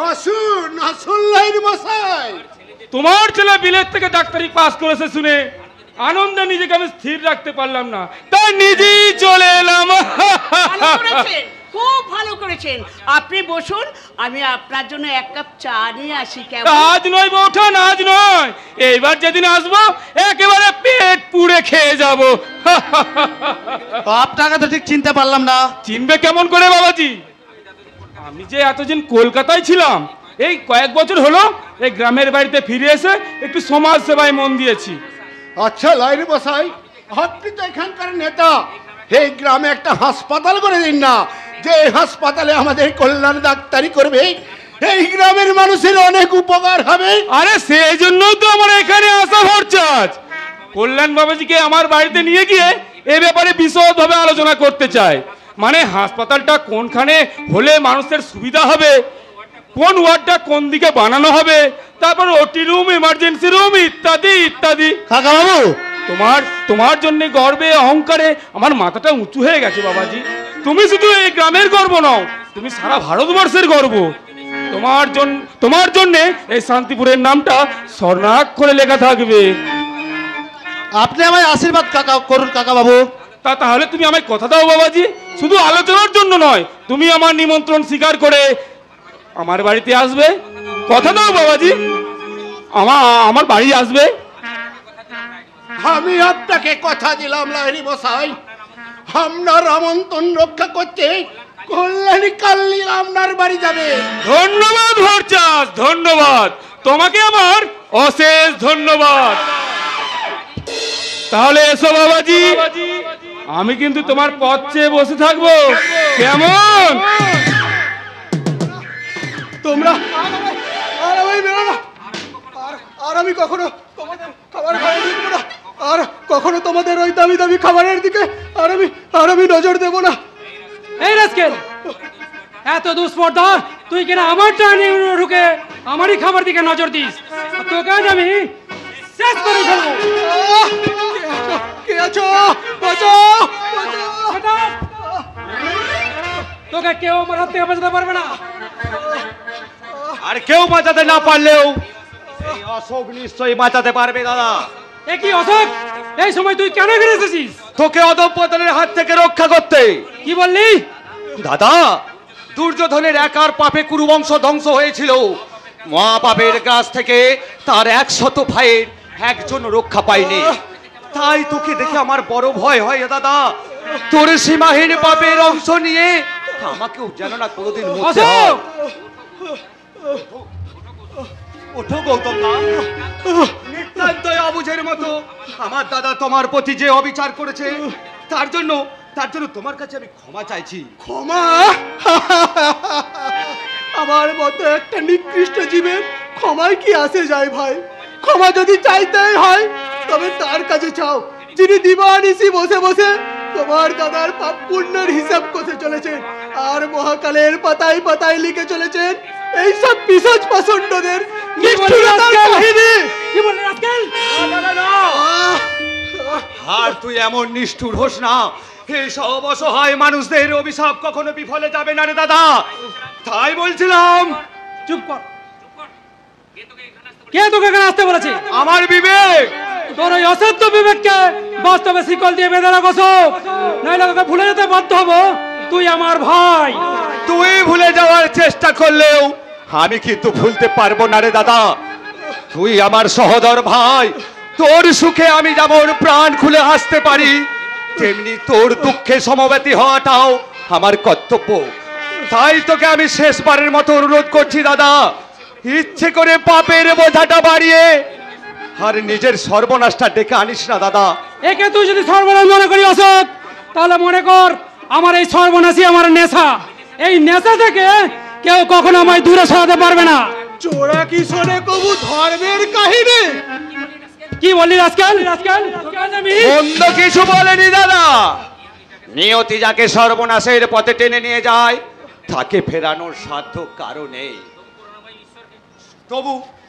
আসুন আসুন লাইন মশাই। তোমার ছেলে বিলেত থেকে ডাক্তারি পাস করেছে শুনে আনন্দে নিজেকে আমি স্থির রাখতে পারলাম না, তাই নিজেই চলে এলাম। ভালো করেছেন, খুব ভালো করেছেন। আপনি বসুন, আমি আপনার জন্য 1 কাপ চা নিয়ে আসি। কেমন? আজ নয় বৌঠান, আজ নয়, এইবার যেদিন আসবো একেবারে পেট পুড়ে খেয়ে যাব। আপনাকে তো ঠিক চিনতে পারলাম না। চিনবে কেমন করে বাবাজি? আমি যে এতদিন কলকাতায় ছিলাম, এই কয়েক বছর হলো এই গ্রামের বাড়িতে ফিরে এসে একটু সমাজ সেবায় মন দিয়েছি। আচ্ছা লাইন মশাই, আপনি তো এখানকার নেতা, এই গ্রামে একটা হাসপাতাল করে দিন না, যে হাসপাতালে আমাদের কল্যাণ ডাক্তারি করবে, এই গ্রামের মানুষের অনেক উপকার হবে। আরে সেই জন্যই তো আমার এখানে আসা ভরচাজ। কল্যাণ বাবাজিকে আমার বাড়িতে নিয়ে গিয়ে এ ব্যাপারে বিশদভাবে আলোচনা করতে চাই। মানে হাসপাতালটা কোনখানে হলে মানুষের সুবিধা হবে, কোন ওয়ার্ডটা কোন দিকে বানানো হবে, তারপর ওটি রুম, এমার্জেন্সি রুম ইত্যাদি ইত্যাদি। কাকা বাবু, তোমার জন্য গর্বে অহংকারে আমার মাথাটা উঁচু হয়ে গেছে বাবাজি। তুমি শুধু এই গ্রামের গর্ব নও, তুমি সারা ভারতবর্ষের গর্ব। তোমার জন্য এই শান্তিপুরের নামটা স্বর্ণাক্ষরে লেখা থাকবে। আপনি আমায় আশীর্বাদ কাকা করুন কাকা বাবু। তাহলে তুমি আমায় কথা দাও বাবাজি, শুধু আলোচনার জন্য নয়, তুমি আমার নিমন্ত্রণ স্বীকার করে আমার বাড়িতে আসবে। কথা দাও বাবাজি, আমার বাড়ি আসবে। আমি আপনাকে কথা দিলাম লাইনি মশাই, আপনার আমন্ত্রণ রক্ষা করতে কল্যাণী কাল্লি আপনার বাড়ি যাবে। ধন্যবাদ ভরচাস, ধন্যবাদ তোমাকে, আমার অশেষ ধন্যবাদ। তাহলে এসো বাবাজি, আমি কিন্তু তোমার পথ চেয়ে বসে থাকবো, কেমন? তোমরা আর আমি বেরো না, আর আমি কখনো তোমাদের খাবার খাওয়া দেখবো না, আর কখনো তোমাদের ওই দামি দামি খাবারের দিকে আর আমি নজর দেবো না। এই রাস্কেল, এত দুঃস্পর্ধা! তুই কিনা আমার ডাইনিং রুমে ঢুকে আমারই খাবার দিকে নজর দিস। তোকে আজ আমি শেষ করে ফেলবো। কে আছো? বাঁচাও! তোকে কেউ আমার হাত থেকে বাঁচাতে পারবে না। আর কেউ বাঁচাতে না পারলেও এই অশোক নিশ্চয়ই বাঁচাতে পারবে দাদা। এ কি অশোক, এই সময় তুই কেন এখানে এসেছিস? তোকে অধঃপতনের হাত থেকে রক্ষা করতে। কি বললি? দাদা, দুর্যোধনের একার পাপে কুরুবংশ ধ্বংস হয়েছিল। মহাপাপের গাছ থেকে তার 100 ভাইয়ের একজন রক্ষা পায়নি। তাই তোকে দেখে আমার বড় ভয় হয় দাদা। তোর সীমাহীন পাপের অংশ নিয়ে আমাকেও যেন না কোনোদিন মরতে হয়। ওঠো গৌতম দা, নিতান্তই অবুঝের মতো আমার দাদা তোমার প্রতি যে অবিচার করেছে তার জন্য তোমার কাছে আমি ক্ষমা চাইছি। ক্ষমা? আমার মতো একটা নিকৃষ্ট জীবের ক্ষমায় কি আসে যায় ভাই? ক্ষমা যদি চাইতেই হয় তবে তার কাছে চাও যিনি দিবানিশি বসে বসে তোমার দাদার পাপ পুণ্যের হিসাব কষে চলেছেন আর মহাকালের পাতায় পাতায় লিখে চলেছেন এইসব পিশাচ পাষণ্ডদের নিষ্ঠুরতার কাহিনী। কি বললি রাস্কেল? আর তুই এমন নিষ্ঠুর হোস না। এই সব অসহায় মানুষদের অভিশাপ কখনো বিফলে যাবে না রে দাদা। তাই বলছিলাম। চুপ কর। কে তোকে এখানে আসতে বলেছে? আমার বিবেক। তোর ওই অসত্য বিবেককে বাস্তবে শিকল দিয়ে বেঁধে রাখো, নইলে তোকে ভুলে যেতে বাধ্য হবো। তুই আমার ভাই। তুই ভুলে যাওয়ার চেষ্টা করলেও আমি কিন্তু ভুলতে পারবো না রে দাদা। তুই আমার সহোদর ভাই। তোর সুখে আমি যেমন প্রাণ খুলে হাসতে পারি, তেমনি তোর দুঃখে সমবেতী হওয়াটাও আমার কর্তব্য। তাই তোকে আমি শেষবারের মতো অনুরোধ করছি দাদা, ইচ্ছে করে পাপের বোঝাটা বাড়িয়ে আর নিজের সর্বনাশটা ডেকে আনিস না দাদা। একে তুই যদি সর্বনাশ মনে করি অশোক, তাহলে মনে কর আমার এই সর্বনাশই আমার নেশা। এই নেশা থেকে কেউ কখনো আমায় দূরে সরাতে পারবে না। চোরা কি শোনে কবু ধর্মের কাহিনী? কি বললি রাস্কেল? বন্ধ কিছু বলেনি দাদা। নিয়তি যাকে সর্বনাশের পথে টেনে নিয়ে যায় তাকে ফেরানোর সাধ্য কারো নেই।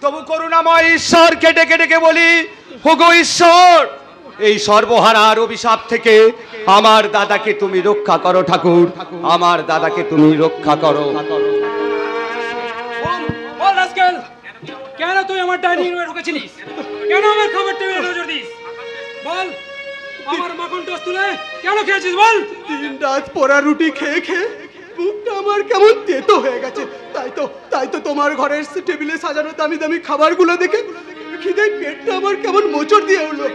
তবু করুণাময় ঈশ্বরকে ডেকে ডেকে বলি, ওগো ঈশ্বর, এই সর্বহারার অভিশাপ থেকে আমার দাদাকে তুমি রক্ষা করো ঠাকুর, আমার দাদাকে তুমি রক্ষা করো। বল রাস্কেল, কেন তুই আমার ডাইনিং রুমে ঢুকেছিলিস? কেন আমার খাবার টেবিলে নজর দিস? বল, আমার মাখন টোস্ট তুলে কেন খেয়েছিস? বল। 3 রাত পোড়া রুটি খেয়ে খেয়ে বুকটা আমার কেমন তেতো হয়ে গেছে। তাই তো তোমার ঘরের টেবিলে সাজানো দামি দামি খাবারগুলো দেখে খিদে পেটটা আমার কেমন মোচড় দিয়ে উঠলো।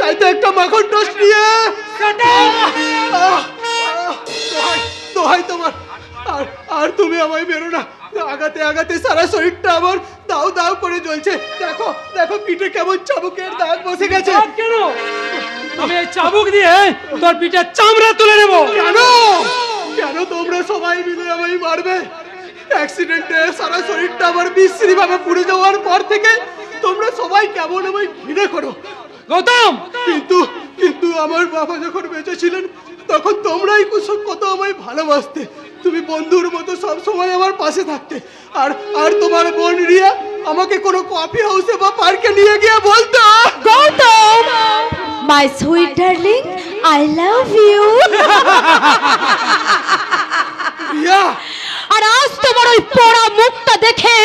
তাই তো একটা মাখন টোস্ট নিয়ে দোহাই তোমার। আর তুমি আমায় বেরো না। আগাতে আগাতে সারা শরীরটা আমার দাও দাও করে জ্বলছে। দেখো পিঠে কেমন চাবুকের দাগ বসে গেছে। কেন? আমি এই চাবুক দিয়ে তোর পিঠে চামড়া তুলে নেব। কেন তোমরা সবাই মিলে আমায় মারবে? অ্যাক্সিডেন্টে সারা শরীরটা আমার বিশ্রী ভাবে পুড়ে যাওয়ার পর থেকে তোমরা সবাই কেমন আমায় ঘৃণা করো। গৌতম, কিন্তু আমার বাবা যখন বেঁচে ছিলেন তখন তোমরাই কত আমায় ভালোবাসতে। তুমি বন্ধুর মতো সব সময় আমার পাশে থাকতে। আর তোমার বোন রিয়া আমাকে কোনো কফি হাউসে বা পার্কে নিয়ে গিয়ে বলতো, Gautam, my sweet darling, I love you. Riya, আর আজ তোমার ওই পোড়া মুখটা দেখে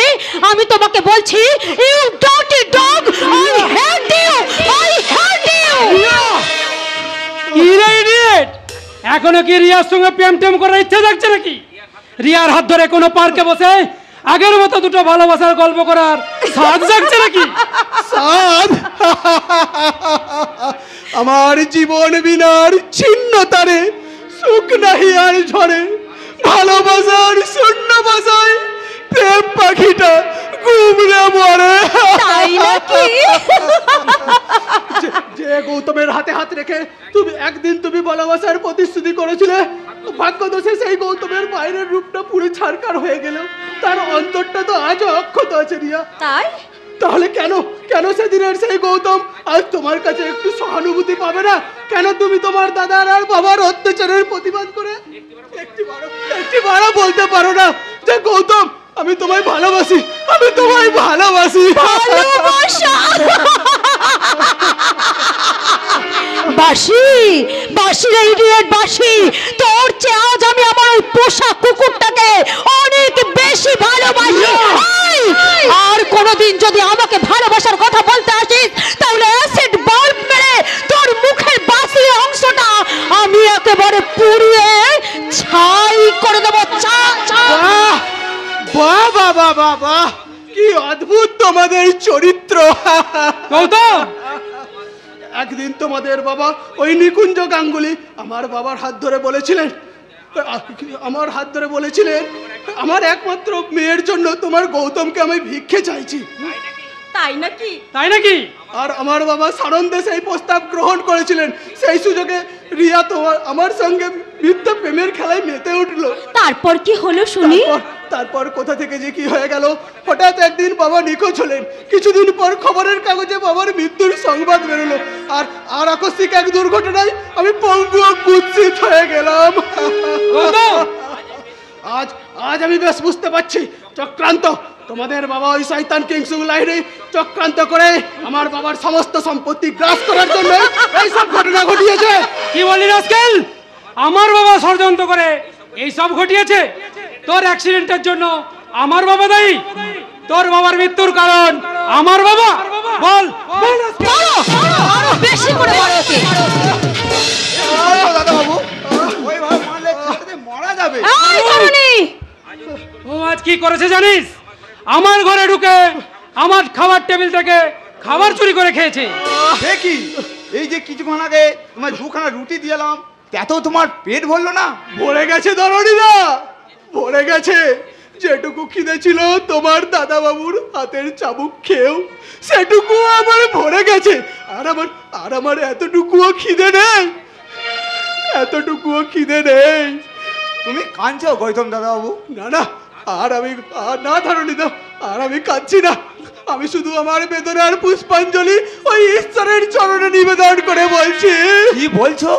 আমি তোমাকে বলছি, you dirty dog, I hate you, I hate you. কি রে ইডিয়েট, এখনো কি রিয়ার সঙ্গে প্রেম টেম করার ইচ্ছা থাকছে নাকি? রিয়ার হাত ধরে কোনো পার্কে বসে আগের মতো দুটো ভালোবাসার গল্প করার সাধ জাগছে নাকি? সাধ? আমার জীবন বিনার ছিন্ন তারে সুখ নাহি আর ঝরে, ভালোবাসার শূন্য বাসায় প্রেম পাখিটা গুমরে মরে। তাই নাকি? যে গৌতমের হাতে হাত রেখে একদিন তুমি ভালোবাসার প্রতিশ্রুতি করেছিলে, ভাগ্যদোষে সেই গৌতমের বাইরের রূপটা পুরো ছারকার হয়ে গেল, তার অন্তরটা তো আজও অক্ষত আছে রিয়া। তাই তাহলে কেন কেন সেদিনের সেই গৌতম আজ তোমার কাছে একটু সহানুভূতি পাবে না? কেন তুমি তোমার দাদার আর বাবার অত্যাচারের প্রতিবাদ করে একটিবারও বলতে পারো না যে গৌতম আমি তোমায় ভালোবাসি, আমি তোমায় ভালোবাসি? ভালোবাসা বাসি বাসি রে ইডিয়েট বাসি, তোর চেয়ে আজ আমি আমার ওই পোষা কুকুরটাকে অনেক বেশি ভালোবাসি। আর কোনোদিন যদি আমাকে ভালোবাসার কথা বলতে আসিস তাহলে অ্যাসিড বাল্ব মেরে তোর মুখের বাসি অংশটা আমি একেবারে পুড়িয়ে ছাই করে দেবো। বাহ বাহ বাহ বাহ বাহ, কি অদ্ভুত তোমাদের চরিত্র। গৌতম, একদিন তোমাদের বাবা ওই নিকুঞ্জ গাঙ্গুলি আমার বাবার হাত ধরে বলেছিলেন, আমার একমাত্র মেয়ের জন্য তোমার গৌতমকে আমি ভিক্ষে চাইছি। তাই নাকি? তাই নাকি? আর আমার বাবা সানন্দে সেই প্রস্তাব গ্রহণ করেছিলেন। সেই সুযোগে রিয়া তোমার আমার সঙ্গে মিথ্যা প্রেমের খেলায় মেতে উঠলো। তারপর কি হলো শুনি? তারপর কোথা থেকে যে কি হয়ে গেল। হঠাৎ একদিন বাবা নিখোঁজ হলেন। কিছুদিন পর খবরের কাগজে বাবার মৃত্যুর সংবাদ বেরোলো। আর আকস্মিক এক দুর্ঘটনায় আমি পঙ্গু ও কুৎসিত হয়ে গেলাম। আজ আমি বেশ বুঝতে পারছি চক্রান্ত। তোমাদের বাবা ওই শয়তান কিংসু লাইনে চক্রান্ত করে আমার বাবার সমস্ত সম্পত্তি গ্রাস করার জন্য এইসব ঘটনা ঘটিয়েছে। কি বলি রাস্কেল? আমার বাবা ষড়যন্ত্র করে এই সব ঘটিয়েছে? তোর অ্যাক্সিডেন্টের জন্য আমার বাবা দায়ী? তোর বাবার মৃত্যুর কারণ আমার বাবা? বল আরো বেশি করে বলো কি? দাদা বাবু ওইভাবে মারলে ছেলেতে মারা যাবে। এই কারণে ও আজ কি করেছে জানিস? আমার ঘরে ঢুকে আমার খাবার টেবিল থেকে খাবার চুরি করে খেয়েছে। দেখি এই যে কিছুক্ষণ আগে তোমার দুখানা রুটি দিলাম, তাতেও তোমার পেট ভরলো না? ভরে গেছে ধরণীরা, ভরে গেছে। যেটুকু খিদে ছিল তোমার দাদা বাবুর হাতের চাবুক খেয়েও সেটুকু আমার ভরে গেছে। আর আমার এতটুকুও খিদে নেই, এতটুকুও খিদে নেই। তুমি কাঁদছো গৌতম দাদা বাবু? না না ধরণীদা, আর আমি কাঁদছি না। আমি শুধু আমার বেদনার পুষ্পাঞ্জলি ওই ঈশ্বরের চরণে নিবেদন করে বলছি। কি বলছো?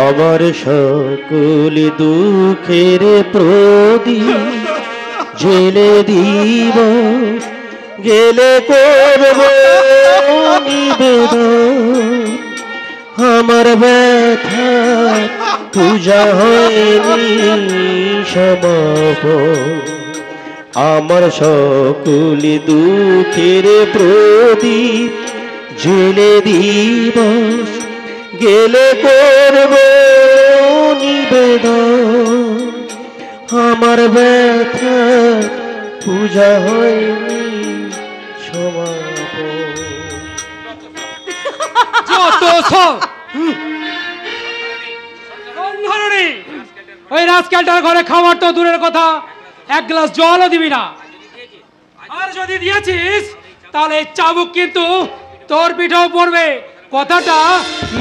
আমার সকল দুঃখের প্রদীপ জেলে দিব, গেলে করব নিবেদন। আমার ব্যথা পূজা হয়নি সমাপন। আমার সকল দুঃখের প্রদীপ জেলে দিব, গেলে করব নিবেদন। আমার ব্যথা পূজা হয়নি সমাপন। যত সব ধরণী, ওই রাজকালটার ঘরে খাবার তো দূরের কথা, এক গ্লাস জলও দিবি না। আর যদি দিয়েছিস তাহলে চাবুক কিন্তু তোর পিঠেও পড়বে, কথাটা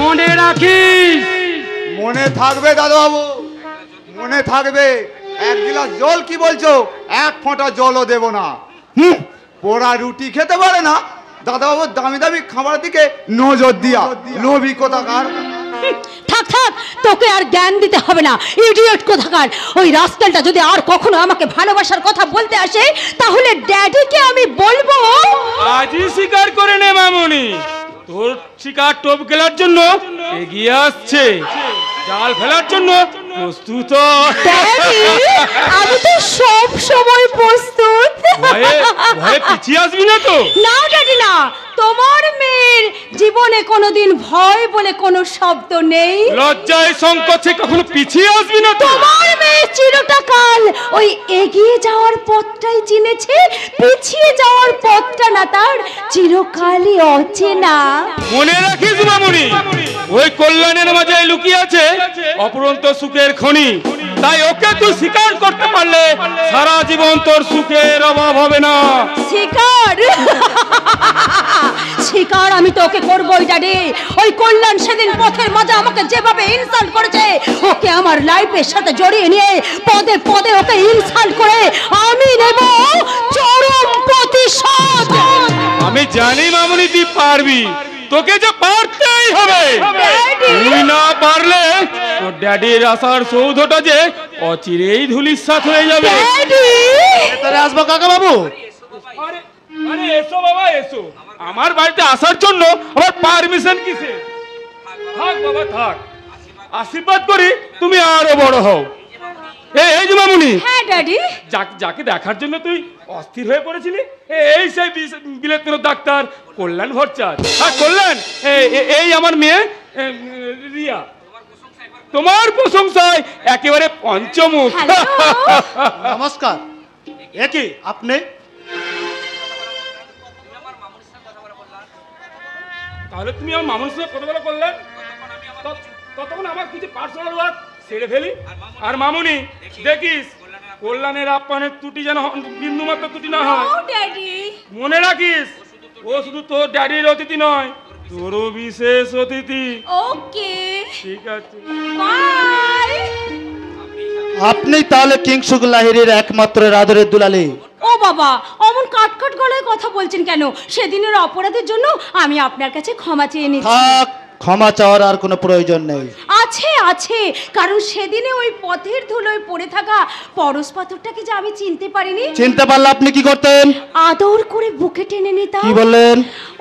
মনে রাখিস। মনে থাকবে দাদা বাবু, মনে থাকবে। এক গ্লাস জল কি বলছো? এক ফোঁটা জলও দেব না। পোড়া রুটি খেতে পারে না দাদা বাবু, দামি দামি খাবার দিকে নজর দিয়া লোভী কোথাকার। থাক থাক, তোকে আর জ্ঞান দিতে হবে না, ইডিয়েট কোথাকার। ওই রাস্কেলটা যদি আর কখনো আমাকে ভালোবাসার কথা বলতে আসে তাহলে ড্যাডিকে আমি বলবো। আজই স্বীকার করে নে মামুনি, তোর শিকার টোপ গেলার জন্য এগিয়ে আসছে, জাল ফেলার জন্য প্রস্তুত। আমি তো সব সময় প্রস্তুত। ভয়ে পিছিয়ে আসবি না তো? না ড্যাডি না, তোমার মেয়ের জীবনে কোনোদিন ভয় বলে কোনো শব্দ নেই। লজ্জায় সংকোচে কখনো পিছিয়ে আসবি না তো? তোমার মেয়ে চিরটাকাল ওই এগিয়ে যাওয়ার পথটাই চিনেছে, পিছিয়ে যাওয়ার পথটা না তার চিরকালই অচেনা। মনে রাখিস মামুনি, ওই কল্যাণের মাঝে লুকিয়ে আছে অপরন্ত সুখের খনি। তাই ওকে তুই স্বীকার করতে পারলে সারা জীবন তোর সুখের অভাব হবে না। শিকার স্বীকার আমি তোকে করবোই ড্যাডি। ওই কল্যাণ সেদিন পথের মাঝে আমাকে যেভাবে ইনসাল্ট করেছে, ওকে আমার লাইফের সাথে জড়িয়ে নিয়ে পদে পদে ওকে ইনসাল্ট করে আমি নেব চরম প্রতিশোধ। আমি জানি মামুনি তুই পারবি, তোকে যে পারতেই হবে। তুই না পারলে তোর ড্যাডির আসার সৌধটা যে অচিরেই ধুলিস্যাৎ হয়ে যাবে। ভেতরে আসবো কাকা বাবু? আরে আরে এসো বাবা এসো, আমার বাড়িতে আসার জন্য আমার পারমিশন কিসে? থাক বাবা থাক, আশীর্বাদ করি তুমি আরো বড় হও। এই যে মামুনি, হ্যাঁ ড্যাডি, যাকে দেখার জন্য তুই অস্থির হয়ে পড়েছিলি, এই সেই বিলেতের ডাক্তার কল্যাণ ভট্টাচার্য। হ্যাঁ কল্যাণ, এই আমার মেয়ে রিয়া। তোমার প্রশংসায় একেবারে পঞ্চমুখ। নমস্কার। একই আপনি? তাহলে তুমি আমার মামুনির সঙ্গে কথা বলা করলেন, ততক্ষণ আমার কিছু পার্সোনাল ওয়ার্ক সেরে ফেলি। আর মামুনি দেখিস কল্যাণের আপ্যায়নের ত্রুটি যেন বিন্দু মাত্র ত্রুটি না হয়। মনে রাখিস ও শুধু তোর ড্যাডির অতিথি নয়, তোরও বিশেষ অতিথি। ওকে ঠিক আছে, বাই। আপনি তাহলে কিংসুক লাহিড়ির একমাত্র আদরের দুলালি? ও বাবা, অমন কাটকাট গলায় কথা বলছেন কেন? সেদিনের অপরাধের জন্য আমি আপনার কাছে ক্ষমা চেয়ে নিচ্ছি। থাক, ক্ষমা চাওয়ার আর কোনো প্রয়োজন নেই। আছে আছে, কারণ সেদিনে ওই পথের ধুলোয় পড়ে থাকা পরশ পাথরটাকে যে আমি চিনতে পারিনি। চিনতে পারলে আপনি কি করতেন? আদর করে বুকে টেনে নিতাম। কি বললেন?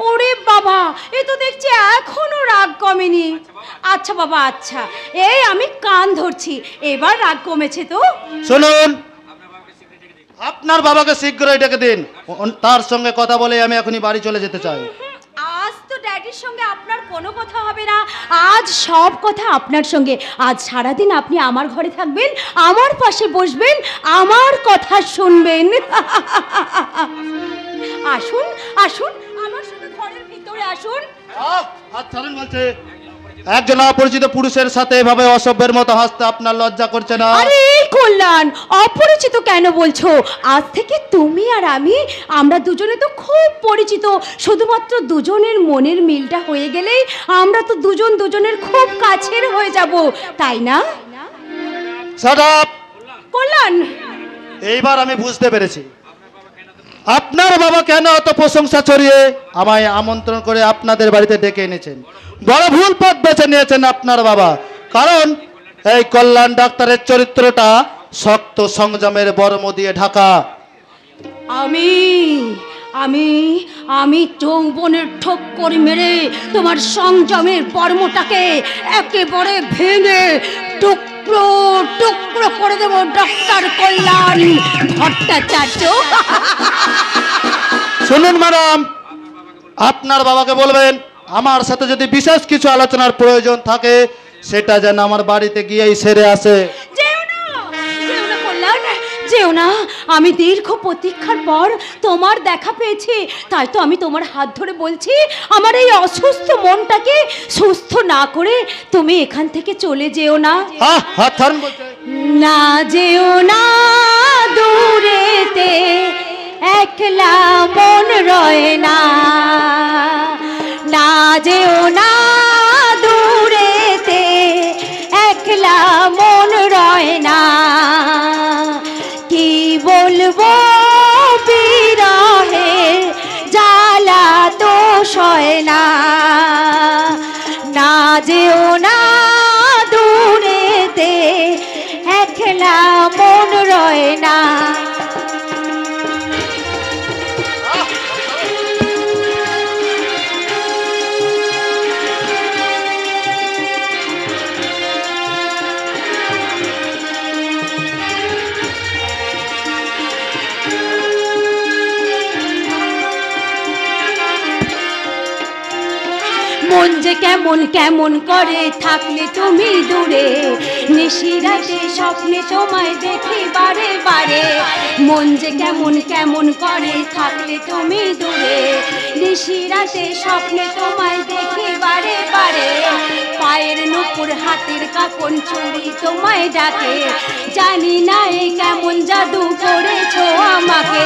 ওরে বাবা, এ তো দেখছি এখনো রাগ কমেনি। আচ্ছা বাবা আচ্ছা, এই আমি কান ধরছি, এবার রাগ কমেছে তো? শুনুন, আপনার বাবাকে শীঘ্রই ডেকে দিন, তার সঙ্গে কথা বলে আমি এখনই বাড়ি চলে যেতে চাই। আজ তো ড্যাডির সঙ্গে আপনার কোনো কথা হবে না, আজ সব কথা আপনার সঙ্গে। আজ সারাদিন আপনি আমার ঘরে থাকবেন, আমার পাশে বসবেন, আমার কথা শুনবেন। আসুন আসুন, আমার সাথে ঘরের ভিতরে আসুন। হাত ছাড়ুন বলছে। একজন অপরিচিত পুরুষের সাথে এভাবে অসভ্যের মতো হাসতে আপনার লজ্জা করছে না? আরে কল্যাণ, অপরিচিত কেন বলছো? আজ থেকে তুমি আর আমরা দুজনে তো খুব পরিচিত। শুধুমাত্র দুজনের মনের মিলটা হয়ে গেলেই আমরা তো দুজন দুজনের খুব কাছের হয়ে যাব, তাই না? Shut up! কল্যাণ, এইবার আমি বুঝতে পেরেছি আপনার বাবা কেন এত প্রশংসা ছড়িয়ে আমায় আমন্ত্রণ করে আপনাদের বাড়িতে ডেকে এনেছেন। বড় ভুল পথ বেছে নিয়েছেন আপনার বাবা, কারণ এই কল্যাণ ডাক্তারের চরিত্রটা শক্ত সংযমের বর্ম দিয়ে ঢাকা। আমি আমি আমি যৌবনের ঠক্কর মেরে তোমার সংযমের বর্মটাকে একেবারে ভেঙে টুকরো টুকরো করে দেব ডক্টর কল্যাণ ভট্টাচার্য। শুনুন ম্যাডাম, আপনার বাবাকে বলবেন আমার সাথে যদি বিশেষ কিছু আলোচনার প্রয়োজন থাকে সেটা যেন আমার বাড়িতে গিয়েই সেরে আসে। যেও না, আমি দীর্ঘ প্রতীক্ষার পর তোমার দেখা পেয়েছি, তাই তো আমি তোমার হাত ধরে বলছি, আমার এই অসুস্থ মনটাকে সুস্থ না করে তুমি এখান থেকে চলে যেও না। হাত ছাড়ুন বলছে। না যেও না দূরেতে, একলা মন রয় না। না যেও না দূরেতে, একলা মন রয় না। কি বলবো বিরহে জ্বালা তো সয় না। না যেও না দূরেতে, একলা মন রয় না। মন যে কেমন কেমন করে থাকলে তুমি দূরে, নিশিরাতে স্বপ্নে তোমায় দেখি বারে বারে। মন যে কেমন কেমন করে থাকলে তুমি দূরে, নিশিরাতে স্বপ্নে তোমায় দেখি বারে বারে। পায়ের নুপুর হাতের কাপন চুড়ি তোমায় ডাকে, জানি না এ কেমন জাদু করেছো আমাকে।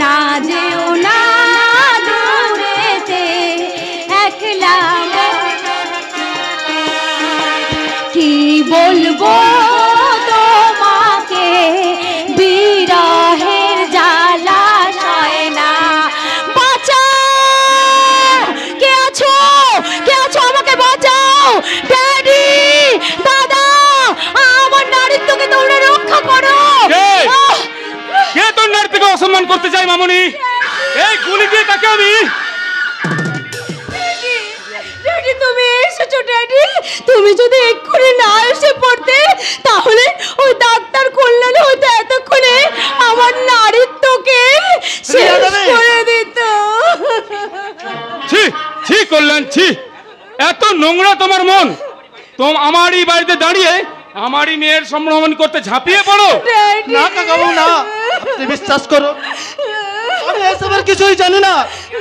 না যেও না দূরেতে, কি বলবো তোমাকে, বিরহের জ্বালা সয় না। বাঁচাও, কে আছো, কে আছো, আমাকে বাঁচাও। ড্যাডি, দাদা, আমার নারীত্বকে তোমরা রক্ষা করো। কে তোর নারীত্বকে অসম্মান করতে চাই মামুনি? এই গুলি দিয়ে তাকে আমি। ড্যাডি, তুমি এসেছো ড্যাডি। তুমি যদি এক্ষুনি না এসে পড়তে, তাহলে ওই ডাক্তার কল্যাণ হয়তো এতক্ষণে আমার নারীত্বকে শেষ করে দিত। ছি ছি কল্যাণ, ছি, এত নোংরা তোমার মন। আমারই বাড়িতে দাঁড়িয়ে আমারই মেয়ের সম্ভ্রমণ করতে ঝাঁপিয়ে পড়ো। না কাকাবাবু না, আপনি বিশ্বাস করো, আমি এসবের কিছুই জানি না।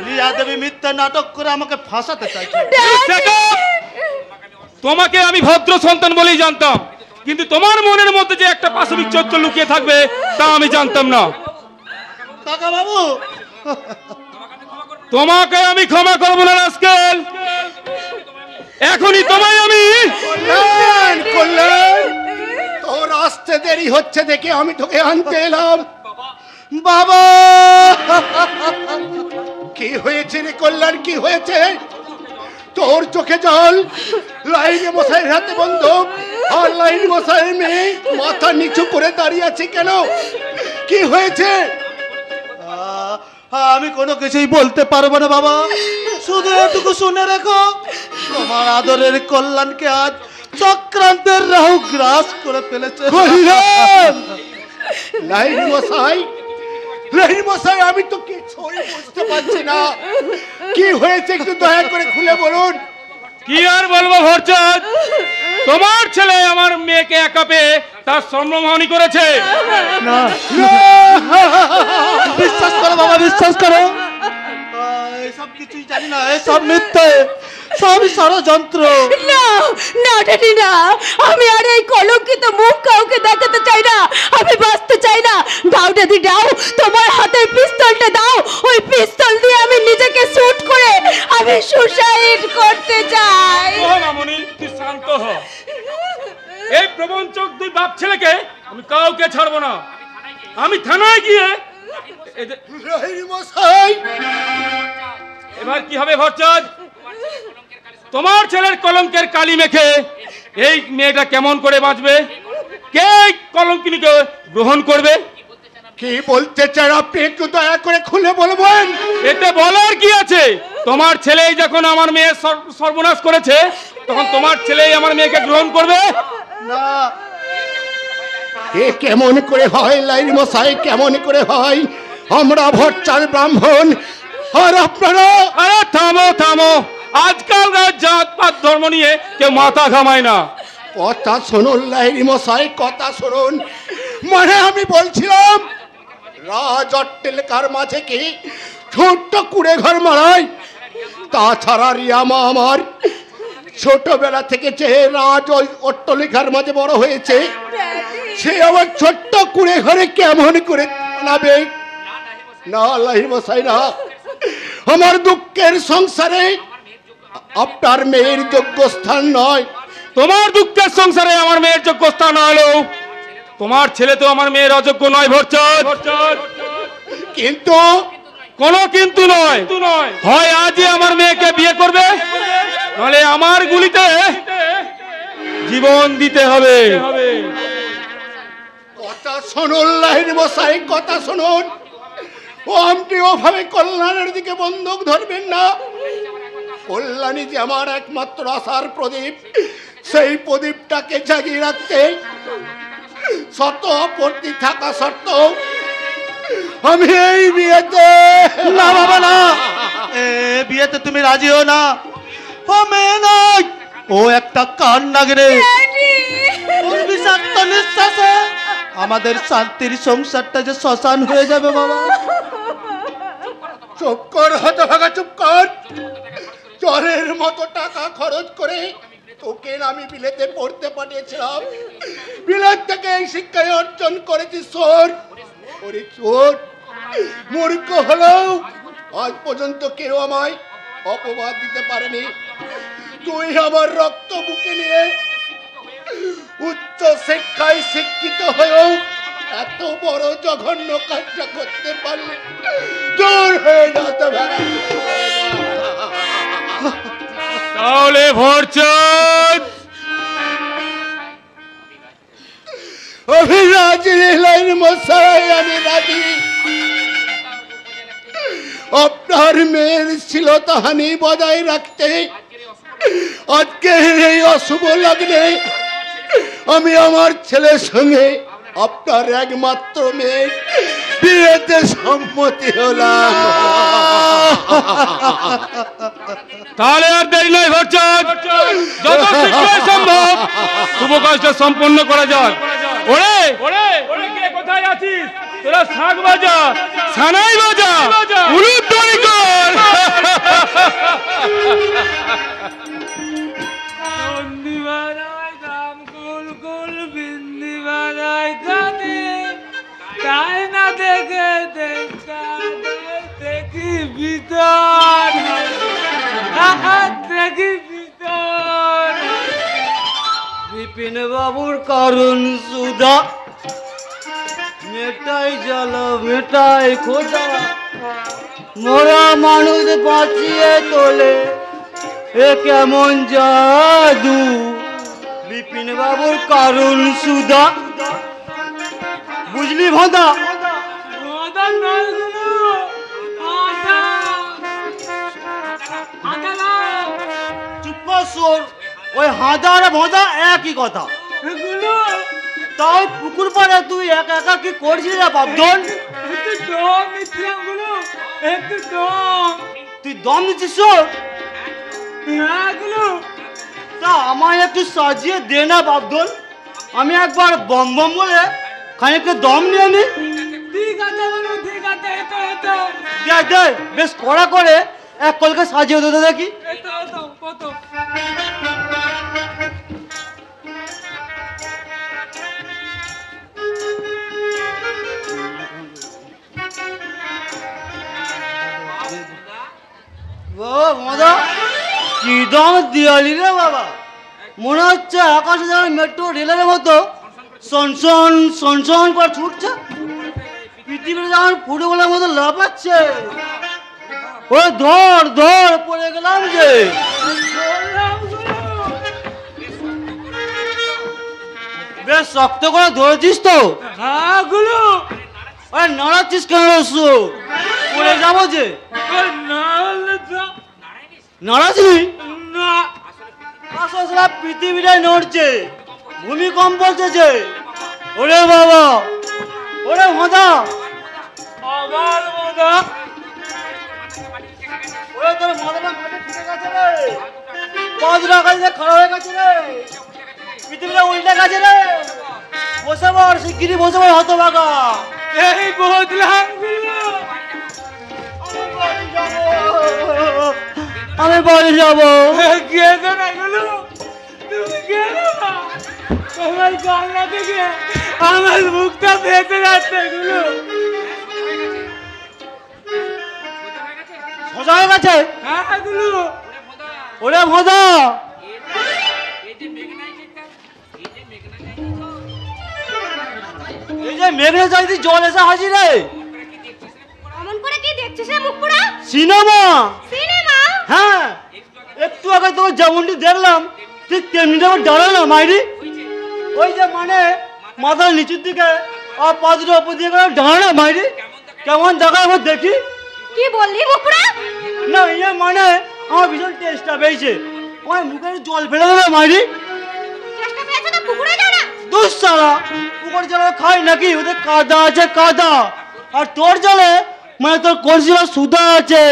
রিয়া দেবী মিথ্যা নাটক করে আমাকে ফাঁসাতে চাইছে। তোমাকে আমি ভদ্র সন্তান বলেই জানতাম, কিন্তু তোমার মনের মধ্যে যে একটা পাশবিক চরিত্র লুকিয়ে থাকবে তা আমি জানতাম না। কাকাবাবু, তোমাকে আমি ক্ষমা করবো না রাস্কেল। এখনই তোমায় আমি। কল্যাণ, কল্যাণ, তোর আসতে দেরি হচ্ছে দেখে আমি তোকে আনতে এলাম। বাবা, কি হয়েছে রে কল্যাণ, কি হয়েছে? তোর চোখে জল, লাইনে মশাইয়ের হাতে বন্দুক, আর লাইন মশাইয়ের মেয়ে মাথা নিচু করে দাঁড়িয়ে আছে কেন? কি হয়েছে? আমি কোনো কিছুই বলতে পারবো না বাবা, শুধু এটুকু শুনে রেখো, তোমার আদরের কল্যাণকে আজ চক্রান্তের রাহু গ্রাস করে ফেলেছে। লাইন মশাই, লাইন মশাই, আমি তো কিছুই বুঝতে পারছি না। কি হয়েছে একটু দয়া করে খুলে বলুন। কি আর বলবো ভরচাঁদ, তোমার ছেলে আমার মেয়েকে একা পেয়ে তার সম্ভ্রমহানি করেছে। বিশ্বাস করো বাবা, বিশ্বাস করো, এসব কিছুই জানি না, এসব মিথ্যে, সবই ষড়যন্ত্র। না না ড্যাডি না, আমি আর এই কলঙ্কিত মুখ কাউকে দেখাতে চাই না। আমি বাঁচতে চাই না। দাও ড্যাডি, দাও, তোমার হাতে পিস্তলটা দাও। ওই পিস্তল দিয়ে আমি নিজেকে শুট করে আমি সুসাইড করতে চাই। ও মামুনি, তুই শান্ত হ। এই প্রবঞ্চক দুই বাপ ছেলেকে আমি কাউকে ছাড়বো না। আমি থানায় গিয়ে এবার কি হবে ভরচাঁদ? তোমার ছেলের কলঙ্কের কালি মেখে এই মেয়েটা কেমন করে বাঁচবে? কে কলঙ্কিনীকে গ্রহণ করবে? কি বলতে চান আপনি একটু দয়া করে খুলে বলবেন। এতে বলার কি আছে? তোমার ছেলেই যখন আমার মেয়ের সর্বনাশ করেছে, তখন তোমার ছেলেই আমার মেয়েকে গ্রহণ করবে না। এ কেমন করে হয় লাইন মশাই, কেমন করে হয়? আমরা ভরচাঁদ ব্রাহ্মণ, আর আপনারা? আরে থামো থামো, আজকাল জাত পাত ধর্ম নিয়ে কেউ মাথা ঘামায় না। কথা শুনুন লাইন মশাই, কথা শুনুন। মানে আমি বলছিলাম, রাজ অট্টালিকার মাঝে কি ছোট্ট কুড়ে ঘর মারাই? তাছাড়া রিয়ামা আমার ছোটবেলা থেকে যে রাজ ওই অট্টালিকার মাঝে বড় হয়েছে, সে আমার ছোট্ট কুড়ে ঘরে কেমন করে বানাবে? না লাইন মশাই না, আমার দুঃখের সংসারে আপনার মেয়ের যোগ্য স্থান নয়। তোমার দুঃখের সংসারে আমার মেয়ের যোগ্য স্থান হলো, তোমার ছেলে তো আমার মেয়ের অযোগ্য নয় ভরচাঁদ। কিন্তু কোনো কিন্তু নয়, হয় আজই আমার মেয়েকে বিয়ে করবে, নাহলে আমার গুলিতে জীবন দিতে হবে। কথা শুনুন লাইন মশাই, কথা শুনুন। ও আপনি ওভাবে কল্যাণের দিকে বন্দুক ধরবেন না। কল্যাণী যে আমার একমাত্র আশার প্রদীপ, সেই প্রদীপটাকে জাগিয়ে রাখতে শত আপত্তি থাকা সত্ত্বেও আমি এই বিয়েতে না বাবা না, বিয়েতে তুমি রাজিও না। ও মেয়ে নয়, ও একটা কান্নাগিরে। ওর বিষাক্ত নিঃশ্বাসে আমাদের শান্তির সংসারটা যে শ্মশান হয়ে যাবে বাবা। চুপ কর হতভাগা, চুপ কর। চরের মতো টাকা খরচ করে তোকে আমি বিলেতে পড়তে পাঠিয়েছিলাম, বিলেত থেকে এই শিক্ষায় অর্জন করেছি চোর। ওরে চোর, মূর্খ হলেও আজ পর্যন্ত কেউ আমায় অপবাদ দিতে পারেনি। তুই আমার রক্ত বুকে নিয়ে শিক্ষায় শিক্ষিত হয়েও এত বড় জঘন্য কাজটা করতে পারলে দূর হয়ে যেতে পারে। তাহলে ভরচাঁদ অভিরাজি লাইন মশাই, আমি রাজি। আপনার মেয়ের শ্লীলতাহানি বজায় রাখতে আজকের এই অশুভ লগ্নে আমি আমার ছেলের সঙ্গে আপনার একমাত্র মেয়ের বিয়েতে সম্মতি হলাম। তাহলে আর দেরি নয় ভরচাঁদ, যত শীঘ্র সম্ভব শুভ কাজটা সম্পন্ন করা যাক। ওরে ওরে ওরে, কে কোথায় আছিস? তোরা শাক বাজা, সানাই বাজা, উলুধ্বনি কর। বন্দি বানায় দাম কুল কুল, বিন্দি বানায় কানে, তাই না দেখে দেখি ভিতর, দেখি ভিতর। বিপিন বাবুর করুণ সুধা, মেটাই জল মেটাই খোঁজা, মোরা মানুষ বাঁচিয়ে তোলে এ কেমন জাদু। বিপিন বাবুর করুণ সুধা, বুঝলি ভোঁদা? চুপ কর সোর, ওই হাঁদা আর ভোঁদা একই কথা। তাই পুকুর পাড়ে তুই একা একা কি করছিস রে বাপজন? তুই দম দিচ্ছিস সোর? তা আমায় একটু সাজিয়ে দে না বাপজন, আমি একবার বম বম বলে খানিকটা দম নিয়ে নি। ঠিক আছে ঠিক আছে, দে বেশ কড়া করে এক কলকে সাজিয়ে দে দেখি। কি দম দিয়ালি রে বাবা, মনে হচ্ছে আকাশে যেমন মেট্রো রেলের মতো সনসন সনসন করে ছুটছে, পৃথিবীতে যেমন ফুটবলের মতো লাফাচ্ছে। ও ধর ধর, পড়ে গেলাম যে। বেশ শক্ত করে ধরেছিস তো? হ্যাঁ গুলো। আরে নাড়াচ্ছিস কেন রসু? পড়ে যাবো যে। নাড়াচ্ছি না, আসলে পৃথিবীটাই নড়ছে, ভূমিকম্প হচ্ছে। ওরে বাবা, ওরে মজা, আবার মজা। ওরে তোর মাথাটা মাঠে ঢুকে গেছে রে, পাদরা কাছে খারাপ হয়ে গেছে রে, পৃথিবীটা উল্টে গেছে রে। বসে পড় শিগগিরি, বসে পড় হতভাগা। এই বদলাম, আমি বাড়ি যাবো। গেছো না গুলো, তুমি গেলো না, তোমার জানলা থেকে আমার মুখটা ভেসে যাচ্ছে গুলো। সোজা হয়ে গেছে? হ্যাঁ গুলো। ওরে ভোদা, এই যে মেঘনা চাইতে জল এসে হাজির রে। অমন করে কি দেখছিস রে মুখপুরা? সিনেমা। সিনেমা? হ্যাঁ, একটু আগে তোকে যেমনটি দেখলাম ঠিক তেমনি আমার ডালে না মাইরি। ওই যে মানে মাথার নিচুর দিকে আর পাঁচটা উপর দিকে ডালে না মাইরি, কেমন দেখা আমার দেখি। কি বললি মুখপুরা? না ইয়ে মানে আমার ভীষণ টেস্টটা পেয়েছে, আমার মুখে জল ফেলে দেবে মাইরি। চেষ্টা পেয়েছে তো পুকুরে যা না। দুস সারা, পুকুর জলে খাই নাকি? ওদের কাদা আছে কাদা, আর তোর জলে মানে তোর কলসির সুদা আছে।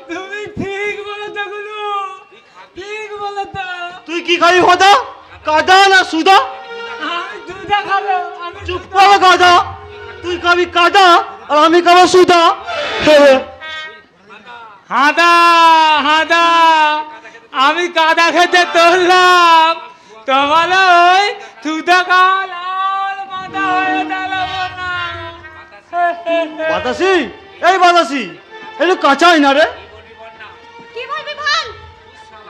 তুমি ঠিক বলেছো গুলো, ঠিক বলেছো। তুই কি খাবি হোদা, কাদা না সুদা? আমি দুধা খাবো। চুপ কর গাদা, তুই খাবি কাদা আর আমি খাবো সুদা। হাদা হাদা, আমি কাদা খেতে তুললাম, তোমার ওই তুদা কাল মাথা হয়ে গেল না। বাতাসি, এই বাতাসি, একটু কাঁচাই না রে। কি বলবি বল?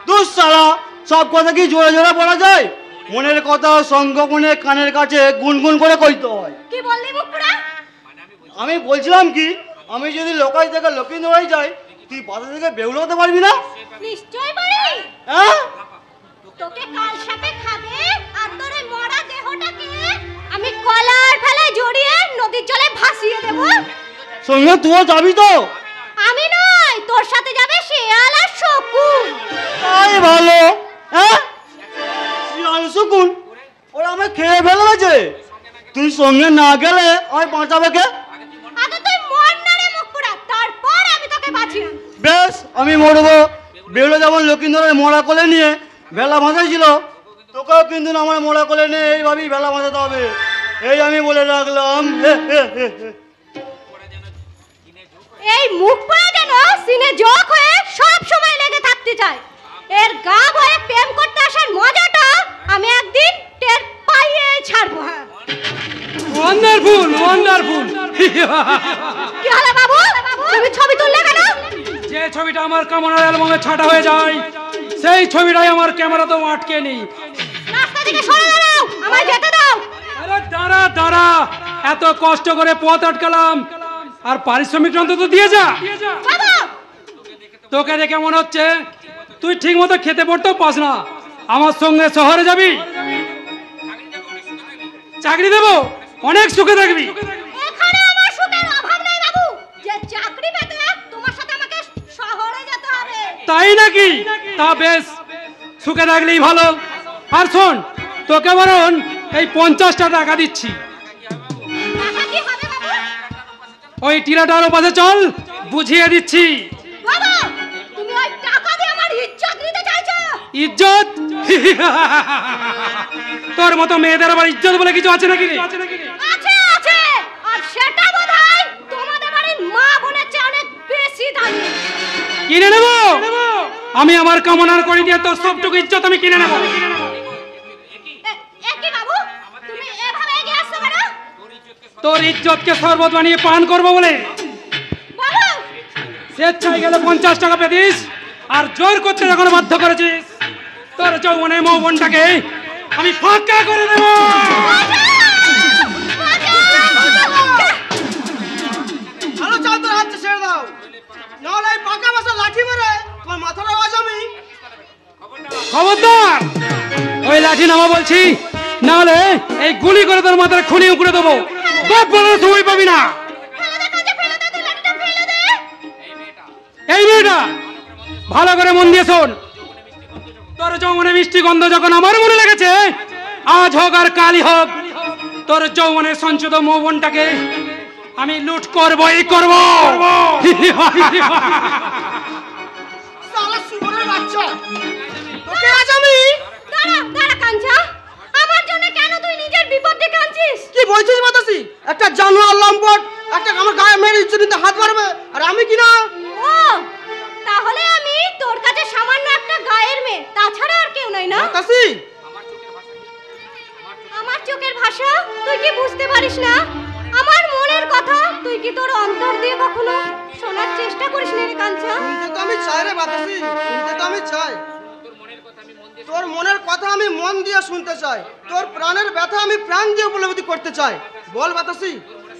দুস সারা, সব কথা কি জোরে জোরে বলা যায়? মনের কথা সংগোপনে কানের কাছে গুনগুন করে কইতে হয়। কি বললি মুখপুরা? আমি বলছিলাম কি, আমি যদি লোকাই থেকে লক্ষ্মীন্দরাই যাই, তুই বাসা থেকে বেউল হতে পারবি না? নিশ্চয় পারি। হ্যাঁ, তোকে কাল সাপে খাবে আর তোর এই মরা দেহটাকে আমি কলার ফেলায় জড়িয়ে নদীর জলে ভাসিয়ে দেব। সঙ্গে তুইও যাবি তো? আমি নয়, তোর সাথে যাবে শিয়াল আর শকুন। তাই ভালো। হ্যাঁ, শিয়াল শকুন ওরা আমায় খেয়ে ফেলেছে, তুই সঙ্গে না গেলে আমায় বাঁচাবে কে? আগে তুই মর না রে মুখপুরা, তারপর আমি তোকে বাঁচিয়ে আনবো। বেশ, আমি মরবো। বেরো যেমন লক্ষ্মীন্দরের মরা কোলে নিয়ে ভেলা বাঁধাইছিল, তোকেও কিন্তু আমার মরা কোলে নিয়ে এইভাবেই ভেলা বাঁধাতে হবে, এই আমি বলে রাখলাম। এই মুখপুরা যেন সিনে যোগ হয়ে সব সময় লেগে থাকতে চায়। এর গা বয়ে প্রেম করতে আসার মজাটা আমি একদিন টের পাইয়ে ছাড়বো। হ্যাঁ, ওয়ান্ডারফুল ওয়ান্ডারফুল। কি হলো বাবু, তুমি ছবি তুললে কেন? যে ছবিটা আমার কামনার অ্যালবামে ছাটা হয়ে যায়, সেই ছবিটাই আমার ক্যামেরাতেও আটকে নেই। রাস্তা থেকে সরে দাঁড়াও, আমায় যেতে দাও। আরে দাঁড়া দাঁড়া, এত কষ্ট করে পথ আটকালাম, আর পারিশ্রমিক অন্তত দিয়ে যা। বাবু, তোকে দেখে মনে হচ্ছে তুই ঠিক মতো খেতে পড়তেও পাস না। আমার সঙ্গে শহরে যাবি, চাকরি দেবো, অনেক সুখে থাকবি। এখানে আমার সুখের অভাব নেই বাবু, যে চাকরি পেতে তোমার সাথে আমাকে শহরে যেতে হবে। তাই নাকি? তা বেশ, সুখে থাকলেই ভালো। আর শোন, তোকে বরং এই 50টা টাকা দিচ্ছি। টাকা কি হবে বাবু? ওই টিলাটার ওপাশে চল, বুঝিয়ে দিচ্ছি। বাবু, তুমি ওই টাকা দিয়ে আমার ইজ্জত নিতে চাইছো? ইজ্জত? তোর মতো মেয়েদের আবার ইজ্জত বলে কিছু আছে নাকি রে? আছে আছে, আর সেটা বোধহয় তোমাদের বাড়ির মা বোনের চেয়ে অনেক বেশি দামি। কিনে নেব আমি, আমার কামনার করি দিয়ে তোর সবটুকু ইজ্জত আমি কিনে নেব। একি বাবু, তুমি এভাবে এগিয়ে আসছো কেন? তোর ইজ্জতকে শরবত বানিয়ে পান করবো বলে। বাবু, স্বেচ্ছায় গেলে 50 টাকা পেতিস, আর জোর করতে যখন বাধ্য করেছিস, তোর যৌবনের মৌবনটাকে আমি ফাঁকা করে দেব। ভালো চাল, তোর হাতটা ছেড়ে দাও, নাহলে এই পাকা বাসা লাঠি মেরে তোমার মাথার আওয়াজ আমি। খবরদার, ওই লাঠি নামা বলছি, নাহলে এই গুলি করে তোর মাথায় খুনি উকড়ে দেবো। বাপ বলার সময় পাবি না। এই মেয়েটা ভালো করে মন দিয়ে শোন, তোর যৌবনে মিষ্টি গন্ধ যখন আমার মনে লেগেছে, আজ হোক আর কালই হোক, তোর যৌবনের সঞ্চিত মৌবনটাকে আমি লুট করবই করব। শালা শুয়োরের বাচ্চা, তোকে আজ আমি। দাঁড়া দাঁড়া কাঞ্চা, আমার জন্য কেন তুই নিজের বিপদ ডেকে আনছিস? কি বলছিস মাতাসি? একটা জানোয়ার লম্পট একটা আমার গায়ে মেরে ইজ্জতিতে হাত মারবে, আর আমি কি না? ও, তাহলে আমি তোর কাছে সামান্য একটা গায়ের মেয়ে, তাছাড়া আর কেউ নাই না? মাতাসি, আমার চোখের ভাষা তুই কি বুঝতে পারিস না? আমার মনের কথা তুই কি তোর অন্তর দিয়ে কখনো শোনার চেষ্টা করিস না রে কাঞ্চা? শুনতে তো আমি চাই রে মাতাসি, শুনতে তো আমি চাই। তোর মনের কথা আমি মন দিয়ে শুনতে চাই, তোর প্রাণের ব্যথা আমি প্রাণ দিয়ে উপলব্ধি করতে চাই। বল বাতাসি,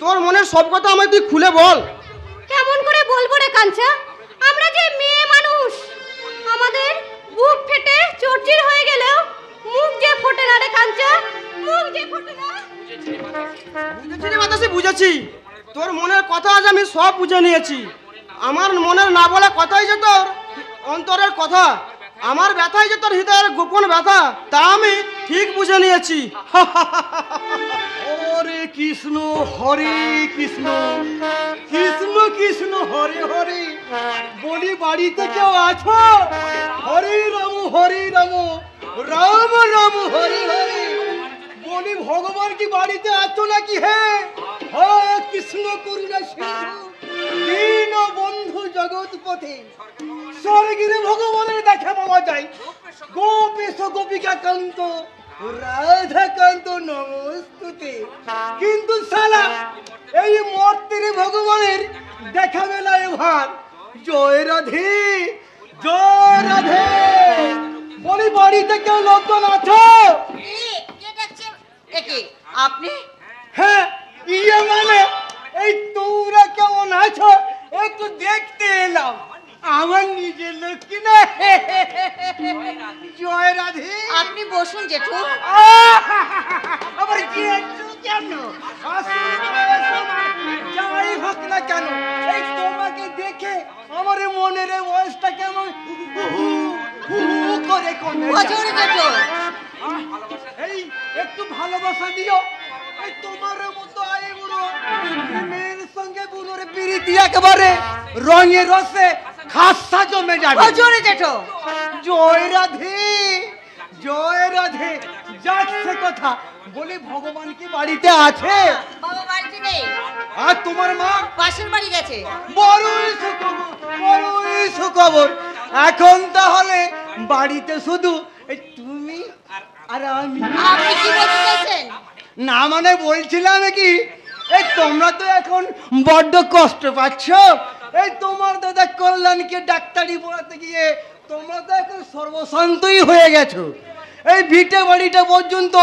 তোর মনের সব কথা আমায় তুই খুলে বল। কেমন করে বলবো রে কাঞ্চা? আমরা যে মেয়ে মানুষ, আমাদের বুক ফেটে চর্চির হয়ে গেলেও মুখ যে ফোটে না রে কাঞ্চা, মুখ যে ফোটে না। বুঝেছি রে বাতাসি, বুঝেছি। তোর মনের কথা আজ আমি সব বুঝে নিয়েছি। আমার মনের না বলা কথাই যে তোর অন্তরের কথা, আমার ব্যথাই যে তোর হৃদয়ের গোপন ব্যথা, তা আমি ঠিক বুঝে নিয়েছি। হরে কৃষ্ণ হরে কৃষ্ণ, কৃষ্ণ কৃষ্ণ হরে হরে। বলি বাড়িতে কেউ আছো? হরে রাম রাম রাম হরে হরে। বলি ভগবান কি বাড়িতে আছো নাকি? হে হরে কৃষ্ণ করুণা সিন্ধু দীন বন্ধু জগৎ পথে। স্বর্গীরে ভগবানের দেখা পাওয়া যায়, গোপেশ গোপিকা কান্ত রাধা কান্ত নমস্তুতে। কিন্তু সালা এই মর্তের ভগবানের দেখা মেলায় ভার। জয় রাধে জয় রাধে। বলি বাড়িতে কেউ লোকজন আছো? জন্য। যাই হোক না কেন, এই তোমাকে দেখে আমার মনের এই বয়সটা কেমন করে কমে যায়। এই একটু ভালোবাসা দিও। এই তোমার মতো আই বুড়ো মেয়ের সঙ্গে বুড়োর প্রীতি একেবারে রঙে রসে খাসা জমে যাবে। জোরে জেঠো। জয় রাধে, জয় রাধে। যাচ্ছে কথা বলে, ভগবান কি বাড়িতে আছে? বাবা বাড়িতে নেই। আর তোমার মা পাশের বাড়ি গেছে। বড়ই সুখবর, বড়ই সুখবর। এখন তাহলে বাড়িতে শুধু এই তুমি আর আমি। আপনি কি বলতে চাইছেন? না মানে বলছিলাম কি, এই তোমরা তো এখন বড্ড কষ্ট পাচ্ছ। এই তোমার দাদা কল্যাণকে ডাক্তারি পড়াতে গিয়ে তোমরা তো এখন সর্বশান্তই হয়ে গেছো। এই ভিটে বাড়িটা পর্যন্ত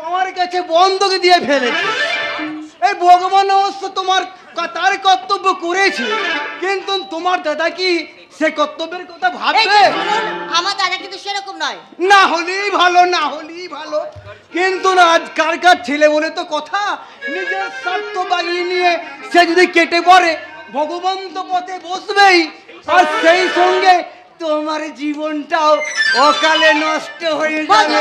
আমার কাছে বন্ধক দিয়ে ফেলেছে। এই ভগবান অবশ্য তোমার তার কর্তব্য করেছে, কিন্তু তোমার দাদা কি সে কর্তব্যের কথা ভাববে? আমার দাদা কিন্তু সেরকম নয়। না হলেই ভালো, না হলেই ভালো। কিন্তু না, আজকালকার ছেলে বলে তো কথা, নিজের স্বার্থ বাগিয়ে নিয়ে সে যদি কেটে পড়ে, ভগবান তো পথে বসবেই, আর সেই সঙ্গে তোমার জীবনটাও অকালে নষ্ট হয়ে যাবে।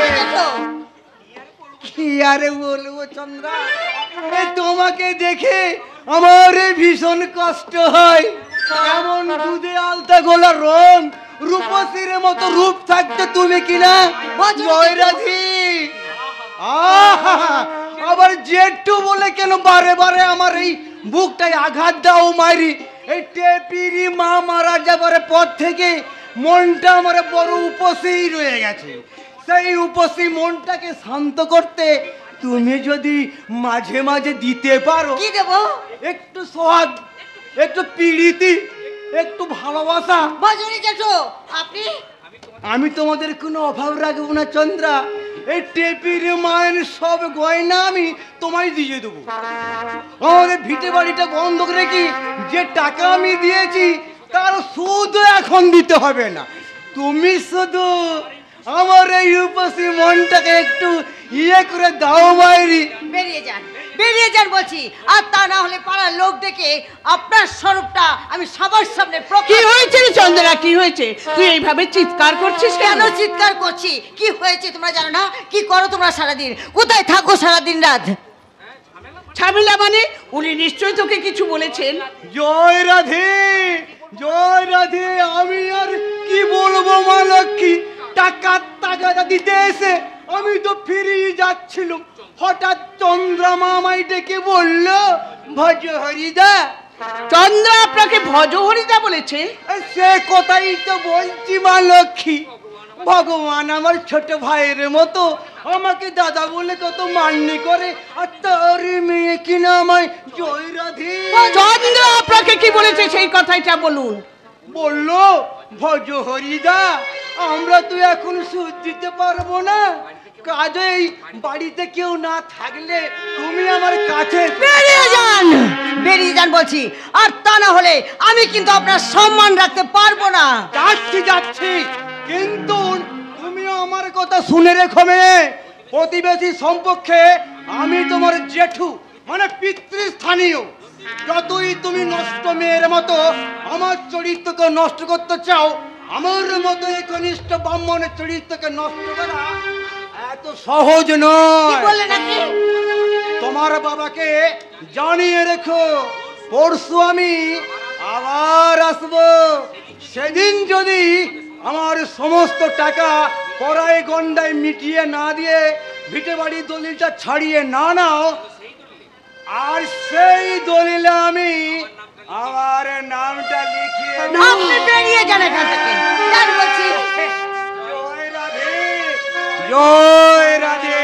কি আরে বলবো চন্দ্রা, তোমাকে দেখে আমার ভীষণ কষ্ট হয়। এমন দুধে আলতা গোলা রং, রূপসীর মতো রূপ থাকতে তুমি কিনা জয় রাধি। আবার জেঠু বলে কেন বারে বারে আমার এই বুকটায় আঘাত দাও মারি? এই টেপিরি মা মারা যাবার পর থেকে মনটা আমার বড় উপসেই রয়ে গেছে। সেই উপসী মনটাকে শান্ত করতে তুমি যদি মাঝে মাঝে দিতে পারো। কি দেব? একটু সোহাগ, একটু প্রীতি, একটু ভালোবাসা। বাজুরি জেঠো, আপনি? আমি তোমাদের কোনো অভাব রাখবো না চন্দ্রা। এই টেপির মায়ের সব গয়না আমি তোমায় দিয়ে দেবো। আমাদের ভিটে বাড়িটা বন্ধক রেখে যে টাকা আমি দিয়েছি তার সুদ এখন দিতে হবে না। তুমি শুধু আমার এই উপসী মনটাকে একটু ইয়ে করে দাও মায়েরি। বেরিয়ে যান, বেরিয়ে যান বলছি। আর তা না হলে পাড়ার লোক ডেকে আপনার স্বরূপটা আমি সবার সামনে কি হয়েছে রে চন্দ্রা, কি হয়েছে? তুই এইভাবে চিৎকার করছিস কেন? চিৎকার করছি, কি হয়েছে তোমরা জানো না? কি করো তোমরা সারাদিন? কোথায় থাকো সারাদিন রাত? ঝামেলা মানে? উনি নিশ্চয়ই তোকে কিছু বলেছেন। জয় রাধে, জয় রাধে। আমি আর কি বলবো মা লক্ষ্মী, টাকা দিতে এসে আমি তো ফিরিয়ে যাচ্ছিলাম, হঠাৎ চন্দ্রমা আমায় ডেকে বলল, ভজ হরিদা। চন্দ্রা আপনাকে ভজ হরিদা বলেছে? সে কথাই তো বলছি মা লক্ষ্মী। ভগবান আমার ছোট ভাইয়ের মতো আমাকে দাদা বলে কত মান্যি করে, আর তার মেয়ে কিনা আমায় জয় রাধে। চন্দ্রা আপনাকে কি বলেছে সেই কথাটা বলুন। বললো, ভজ হরিদা আমরা তো এখন সুদ দিতে পারবো না, কাজেই বাড়িতে কেউ না থাকলে তুমি আমার কাছে বেরিয়ে যান, বেরিয়ে যান বলছি। আর তা না হলে আমি কিন্তু আপনার সম্মান রাখতে পারবো না। যাচ্ছি যাচ্ছি, কিন্তু তুমি আমার কথা শুনে রেখো মেয়ে। প্রতিবেশী সম্পর্কে আমি তোমার জেঠু, মানে পিতৃস্থানীয়। যতই তুমি নষ্ট মেয়ের মতো আমার চরিত্রকে নষ্ট করতে চাও, আমার মতো একনিষ্ঠ ব্রাহ্মণের চরিত্রকে নষ্ট করা এত সহজ নয়। তোমার বাবাকে জানিয়ে রেখো, পরশু আমি আবার আসবো। সেদিন যদি আমার সমস্ত টাকা পড়ায় গন্ডায় মিটিয়ে না দিয়ে ভিটে বাড়ি দলিলটা ছাড়িয়ে না নাও, আর সেই দলিলে আমি আমার নামটা লিখিয়ে আপনি বেরিয়ে যান এখান থেকে। যান বলছি। জয় রাধে, জয় রাধে।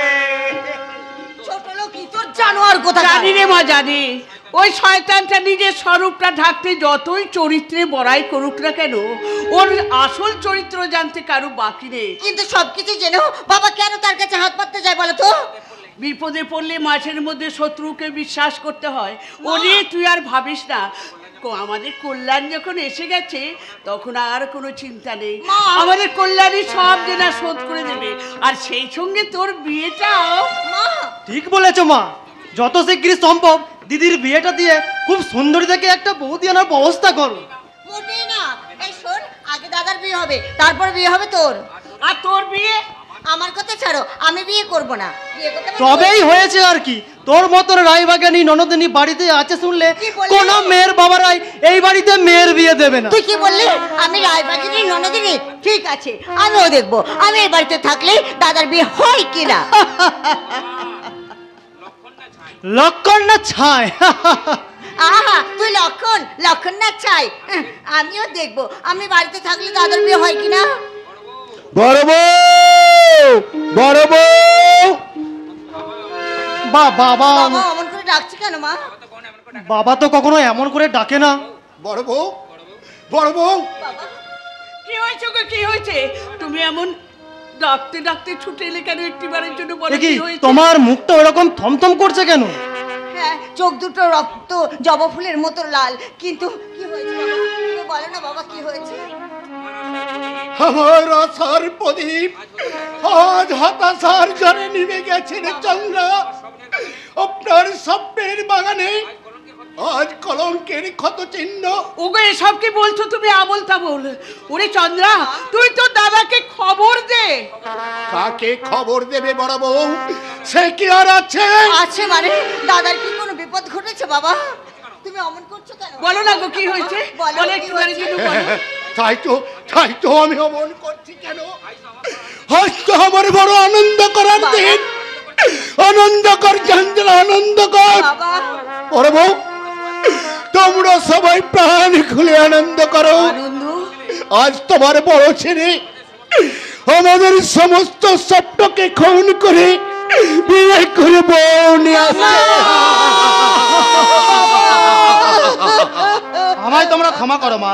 ছোট লোক কি তোর জানোয়ার কথা? জানি রে মা, জানি। ওই শয়তানটা নিজের স্বরূপটা ঢাকতে যতই চরিত্রে বড়াই করুক না কেন, ওর আসল চরিত্র জানতে কারো বাকি নেই। কিন্তু সবকিছু জেনেও বাবা কেন তার কাছে হাত পাততে যায় বলো তো? বিপদে পড়লে মাঝের মধ্যে শত্রুকে বিশ্বাস করতে হয়। ও নিয়ে তুই আর ভাবিস না। আমাদের কল্যাণ যখন এসে গেছে তখন আর কোনো চিন্তা নেই। আমাদের কল্যাণী সব দেনা শোধ করে দেবে, আর সেই সঙ্গে তোর বিয়েটাও। ঠিক বলেছো মা, যত শিগগির সম্ভব দিদির বিয়েটা দিয়ে খুব সুন্দরী থেকে একটা বৌদি আনার ব্যবস্থা করো। মোটেই না। এই শোন, আগে দাদার বিয়ে হবে, তারপর বিয়ে হবে তোর। আর তোর বিয়ে? আমার কথা ছাড়ো, আমি বিয়ে করব না। বিয়ে করতে আমার তবেই হয়েছে আর কি। তোর মতন রায়বাগানি ননদিনী বাড়িতে আছে শুনলে কি বললি? কোনো মেয়ের বাবারাই এই বাড়িতে মেয়ের বিয়ে দেবে না। তুই কি বললি? আমি রায়বাগিনী ননদিনী? ঠিক আছে, আমিও দেখবো আমি এই বাড়িতে থাকলে দাদার বিয়ে হয় কিনা। লক্ষণ না ছাই। আহা, তুই লক্ষণ লক্ষণ না চাই, আমিও দেখবো আমি বাড়িতে থাকলে দাদার বিয়ে হয় কিনা। বড় বউ, বড় বউ। বাবা বাবা অমন করে ডাকছি কেন মা? বাবা তো কখনো এমন করে ডাকে না। বড় বউ, বড় বউ। কি হয়েছে গো, কি হয়েছে? তুমি এমন ডাকতে ডাকতে ছুটে এলে কেন একটিবারের জন্য? বলো কি কি হয়েছে? তোমার মুখটা ওরকম থমথম করছে কেন? হ্যাঁ, চোখ দুটো রক্ত জবা ফুলের মতো লাল। কিন্তু কি হয়েছে বাবা? তুমি বলো না বাবা, কি হয়েছে? আমার আশার প্রদীপ আজ হতাশার জ্বরে নিভে গেছে রে চন্দ্রা। আপনার স্বপ্নের বাগানে আজ কলঙ্কের ক্ষত চিহ্ন। ওগো, এসব কি বলছো তুমি আবল তাবল? ওরে চন্দ্রা, তুই তো দাদাকে খবর দে। কাকে খবর দেবে বড় বউ? সে কি আর আছে? আছে মানে দাদার কি কোনো বিপদ ঘটেছে বাবা? তুমি অমন করছো কেন? বলো না গো, কি হয়েছে? বলো, বলো কি একটিবারের হয়েছে? জন্য বলো। তাই তো আমি অমন করছি কেন? আজ তো আমার বড় আনন্দ করার দিন। আনন্দ কর চন্দ্রা, আনন্দ কর। বাবা বড় বউ, তোমরা সবাই প্রাণ খুলে আনন্দ করো। আনন্দ? আজ তোমার বড় ছেলে আমাদের সমস্ত স্বপ্নকে খুন করে বিয়ে করে বউ নিয়ে আসছে। আমায় তোমরা ক্ষমা করো মা,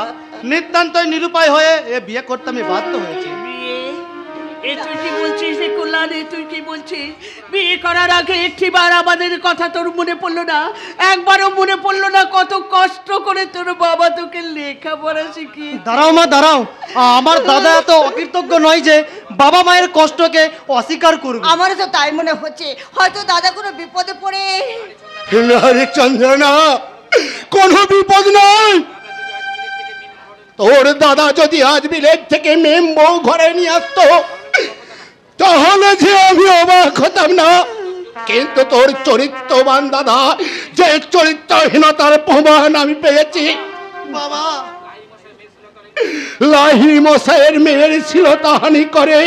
নিতান্তই নিরুপায় হয়ে এ বিয়ে করতে আমি বাধ্য হয়েছি। বিয়ে? এ তুই কি বলছিস রে কল্যাণ? এ তুই কি বলছিস? বিয়ে করার আগে একটিবার আমাদের কথা তোর মনে পড়লো না? একবারও মনে পড়লো না কত কষ্ট করে তোর বাবা তোকে লেখাপড়া শিখিয়ে? দাঁড়াও মা, দাঁড়াও। আমার দাদা এত অকৃতজ্ঞ নয় যে বাবা মায়ের কষ্টকে অস্বীকার করবে। আমারও তো তাই মনে হচ্ছে, হয়তো দাদা কোনো বিপদে পড়ে। না রে চন্দ্র, না, কোনো বিপদ নয়। তোর দাদা যদি আজ বিলেত থেকে মেম বউ ঘরে নিয়ে আসতো তাহলে যে আমি অবাক হতাম না। কিন্তু তোর চরিত্রবান দাদা যে চরিত্রহীনতার প্রমাণ আমি পেয়েছি। বাবা, লাহি মশাইয়ের মেয়ের শ্লীলতাহানি করে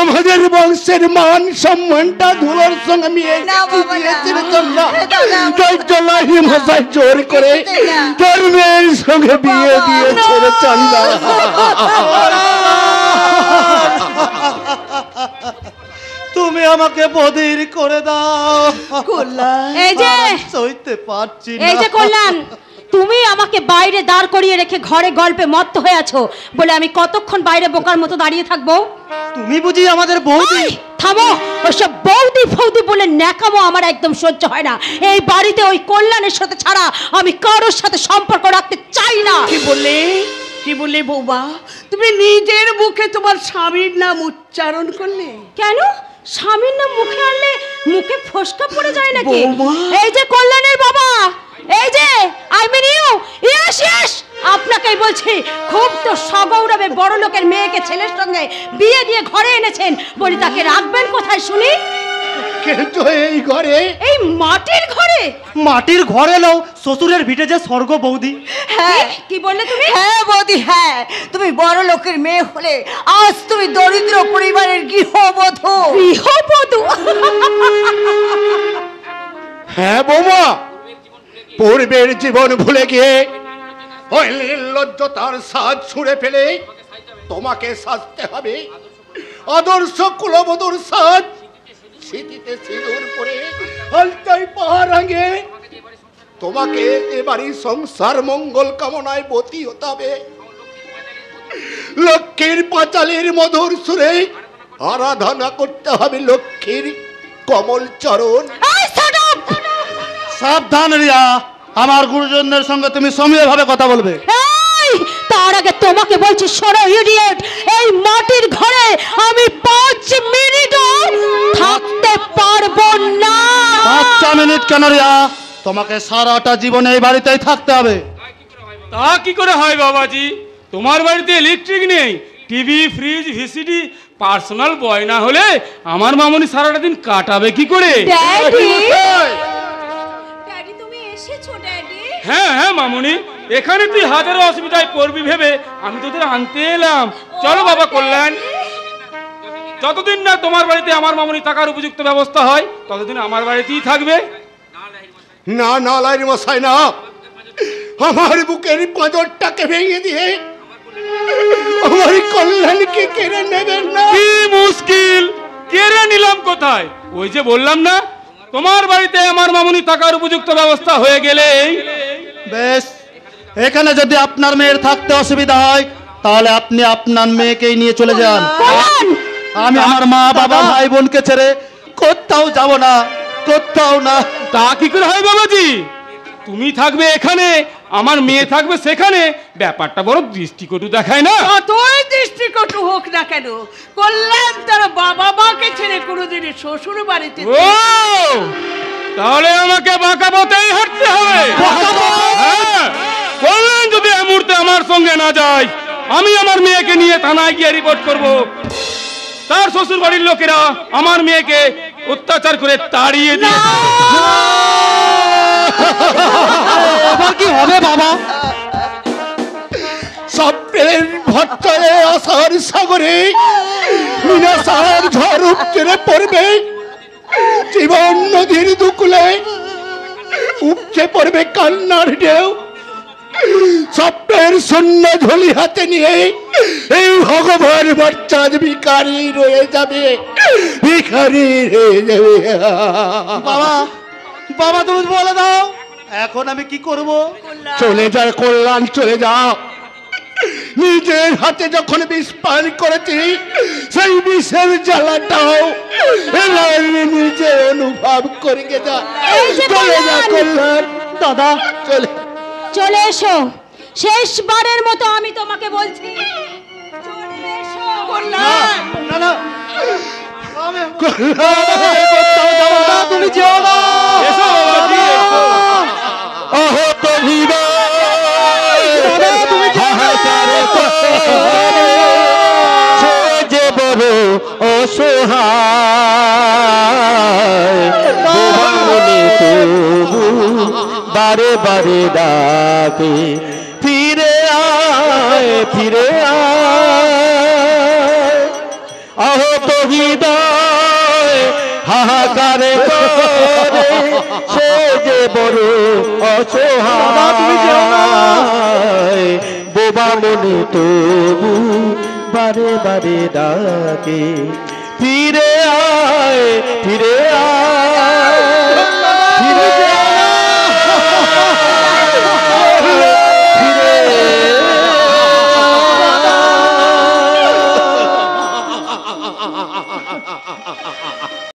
আমাদের বংশের মান সম্মানটা ধুলোর সঙ্গে মিয়ে না বাবা, না। তাই তো লাহি মশাই জোর করে তোর মেয়ের সঙ্গে বিয়ে দিয়েছে রে চন্দা। তুমি আমাকে বধির করে দাও কল্যাণ, এই যে সইতে পারছি না। এই যে কল্যাণ, তুমি আমাকে বাইরে দাঁড় করিয়ে রেখে ঘরে গল্পে মত্ত হয়ে আছো বলে আমি কতক্ষণ বাইরে বোকার মতো দাঁড়িয়ে থাকবো? তুমি বুঝি আমাদের বৌদি? ওই, থামো। ওইসব বৌদি ফৌদি বলে ন্যাকামো আমার একদম সহ্য হয় না। এই বাড়িতে ওই কল্যাণের সাথে ছাড়া আমি কারোর সাথে সম্পর্ক রাখতে চাই না। কি বললে? কি বললে বৌমা? তুমি নিজের মুখে তোমার স্বামীর নাম উচ্চারণ করলে? কেন? স্বামীর নাম মুখে আনলে মুখে ফসকা পড়ে যায় নাকি? বৌমা। এই যে কল্যাণের বাবা, এই যে I mean you, yes yes, আপনাকেই বলছি। খুব তো সগৌরবে বড় লোকের মেয়েকে ছেলের সঙ্গে বিয়ে দিয়ে ঘরে এনেছেন, বলি তাকে রাখবেন কোথায় শুনি? কিন্তু এই ঘরে, এই মাটির ঘরে? মাটির ঘর এলেও শ্বশুরের ভিটে যে স্বর্গ বৌদি। হ্যাঁ, কি বললে তুমি? হ্যাঁ বৌদি, হ্যাঁ, তুমি বড় লোকের মেয়ে হলে আজ তুমি দরিদ্র পরিবারের গৃহবধূ। গৃহবধূ? হ্যাঁ বৌমা, পূর্বের জীবন ভুলে গিয়ে ওই নির্লজ্জতার সাজ ছুঁড়ে ফেলে তোমাকে সাজতে হবে আদর্শ কুলবধূর সাজ। স্মৃতিতে সিঁদুর পরে আলতায় পাহাড় রাঙে তোমাকে এবারই সংসার মঙ্গল কামনায় বতী হতে হবে। লক্ষ্মীর পাঁচালীর মধুর সুরে আরাধনা করতে হবে লক্ষ্মীর কমল চরণ। সাবধান রিয়া, আমার গুরুজনদের সঙ্গে তুমি সমীরভাবে কথা বলবে। এই, তার আগে তোমাকে বলছি শোনো ইডিয়েট, এই মাটির ঘরে আমি 5 মিনিটও থাকতে পারবো না। বাচ্চা 5টা মিনিট কেন রিয়া, তোমাকে সারাটা জীবনে এই বাড়িতেই থাকতে হবে। তা কি করে হয় বাবাজি? তোমার বাড়িতে ইলেকট্রিক নেই, টিভি, ফ্রিজ, ভিসিডি, পার্সোনাল বয় না হলে আমার মামুনি সারাটা দিন কাটাবে কি করে? ড্যাডি ড্যাডি তুমি এসেছো ড্যাডি? হ্যাঁ হ্যাঁ মামুনি, এখানে তুই হাজারো অসুবিধায় পড়বি ভেবে আমি তোদের আনতে এলাম। চলো বাবা কল্যাণ, যতদিন না তোমার বাড়িতে আমার মামুনি থাকার উপযুক্ত ব্যবস্থা হয় ততদিন আমার বাড়িতেই থাকবে। না না লাইরি মশাই না, আমার বুকের পাঁজরটাকে ভেঙে দিয়ে আমার কল্যাণকে কেড়ে নেবেন না। কি মুশকিল, কেড়ে নিলাম কোথায়? ওই যে বললাম না, তোমার বাড়িতে আমার মামুনি থাকার উপযুক্ত ব্যবস্থা হয়ে গেলেই। বেশ, এখানে যদি আপনার মেয়ের থাকতে অসুবিধা হয় তাহলে আপনি আপনার মেয়েকেই নিয়ে চলে যান। আমি আমার মা বাবা ভাই বোনকে ছেড়ে কোথাও যাব না, কোথাও না। তা কি করে হয় বাবাজি? তুমি থাকবে এখানে, আমার মেয়ে থাকবে সেখানে, ব্যাপারটা বড় দৃষ্টিকটু দেখায় না? যতই দৃষ্টিকটু হোক না কেন, কল্যাণ তার বাবা মাকে ছেড়ে কোনোদিনই শ্বশুর বাড়িতে। ও তাহলে আমাকে বাঁকা পথেই হাঁটতে হবে। হ্যাঁ, কল্যাণ যদি এই মুহূর্তে আমার সঙ্গে না যায়, আমি আমার মেয়েকে নিয়ে থানায় গিয়ে রিপোর্ট করব। তার শ্বশুর বাড়ির লোকেরা আমার মেয়েকে অত্যাচার করে তাড়িয়ে দিয়ে। এবার কি হবে বাবা? স্বপ্নের ভট্টরে আসার সাগরে বিনাশার ঝড় উপচে পড়বে, জীবন নদীর দুকুলে উপচে পড়বে কান্নার ঢেউ। স্বপ্নের শূন্য ঝুলি হাতে নিয়ে এই ভগবান বাচ্চার ভিখারি রয়ে যাবে, ভিখারি রয়ে যাবে। বাবা, বাবা তুমি বলে দাও এখন আমি কি করব? চলে যায় কল্যাণ, চলে যাও। নিজের হাতে যখন বিষ পান করেছি সেই বিষের জ্বালাটাও এবার নিজে অনুভব করে যা। চলে যা কল্যাণ। দাদা চলে চলে এসো, শেষবারের মতো আমি তোমাকে বলছি চলে এসো। কল্যাণ, না না, কোথাও যাব না, তুমি যেও না। এসো বাবাজি, এসো। আহত হৃদয় হাহাকার করে, সে যে বড় অসহায়, বোবা মনে তবু বারে বারে ডাকে, ফিরে আয় ফিরে আয়। আহত হৃদয় হাহাকার করে, সে যে বড় অসহায়, বোবা মনে তবু বারে বারে ডাকে।